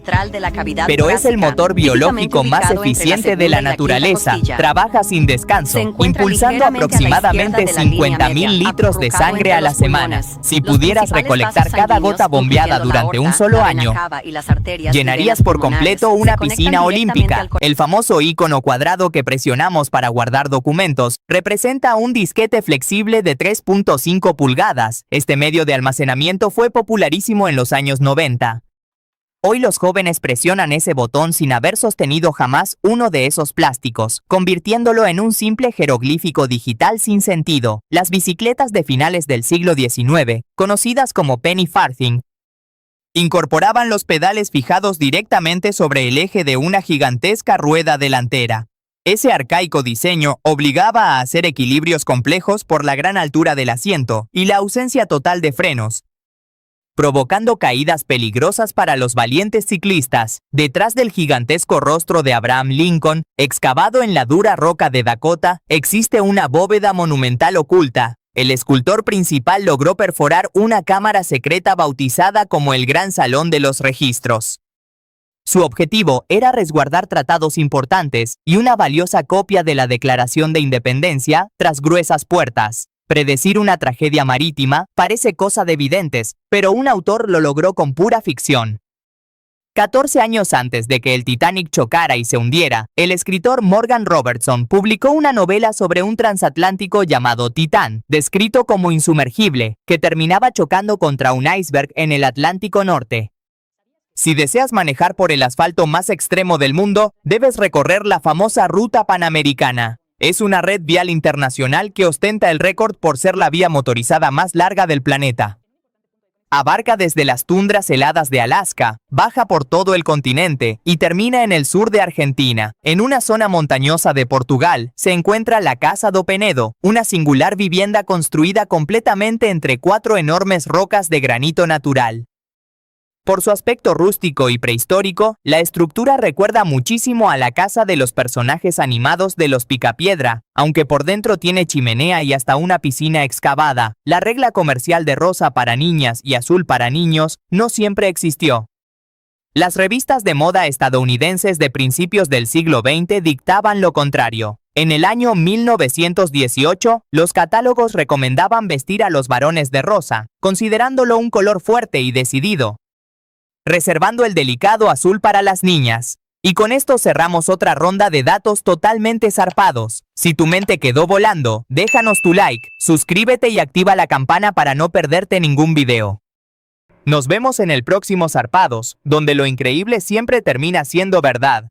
pero es el motor biológico más eficiente de la naturaleza. Trabaja sin descanso, impulsando aproximadamente 50.000 litros de sangre a la semana. Si pudieras recolectar cada gota bombeada durante un solo año, llenarías por completo una piscina olímpica. El famoso icono cuadrado que presionamos para guardar documentos representa un disquete flexible de 3.5 pulgadas. Este medio de almacenamiento fue popularísimo en los años 90. Hoy los jóvenes presionan ese botón sin haber sostenido jamás uno de esos plásticos, convirtiéndolo en un simple jeroglífico digital sin sentido. Las bicicletas de finales del siglo XIX, conocidas como penny farthing, incorporaban los pedales fijados directamente sobre el eje de una gigantesca rueda delantera. Ese arcaico diseño obligaba a hacer equilibrios complejos por la gran altura del asiento y la ausencia total de frenos, provocando caídas peligrosas para los valientes ciclistas. Detrás del gigantesco rostro de Abraham Lincoln, excavado en la dura roca de Dakota, existe una bóveda monumental oculta. El escultor principal logró perforar una cámara secreta bautizada como el Gran Salón de los Registros. Su objetivo era resguardar tratados importantes y una valiosa copia de la Declaración de Independencia tras gruesas puertas. Predecir una tragedia marítima parece cosa de videntes, pero un autor lo logró con pura ficción. 14 años antes de que el Titanic chocara y se hundiera, el escritor Morgan Robertson publicó una novela sobre un transatlántico llamado Titán, descrito como insumergible, que terminaba chocando contra un iceberg en el Atlántico Norte. Si deseas manejar por el asfalto más extremo del mundo, debes recorrer la famosa Ruta Panamericana. Es una red vial internacional que ostenta el récord por ser la vía motorizada más larga del planeta. Abarca desde las tundras heladas de Alaska, baja por todo el continente y termina en el sur de Argentina. En una zona montañosa de Portugal se encuentra la Casa do Penedo, una singular vivienda construida completamente entre 4 enormes rocas de granito natural. Por su aspecto rústico y prehistórico, la estructura recuerda muchísimo a la casa de los personajes animados de Los Picapiedra, aunque por dentro tiene chimenea y hasta una piscina excavada. La regla comercial de rosa para niñas y azul para niños no siempre existió. Las revistas de moda estadounidenses de principios del siglo XX dictaban lo contrario. En el año 1918, los catálogos recomendaban vestir a los varones de rosa, considerándolo un color fuerte y decidido, reservando el delicado azul para las niñas. Y con esto cerramos otra ronda de datos totalmente zarpados. Si tu mente quedó volando, déjanos tu like, suscríbete y activa la campana para no perderte ningún video. Nos vemos en el próximo Zarpados, donde lo increíble siempre termina siendo verdad.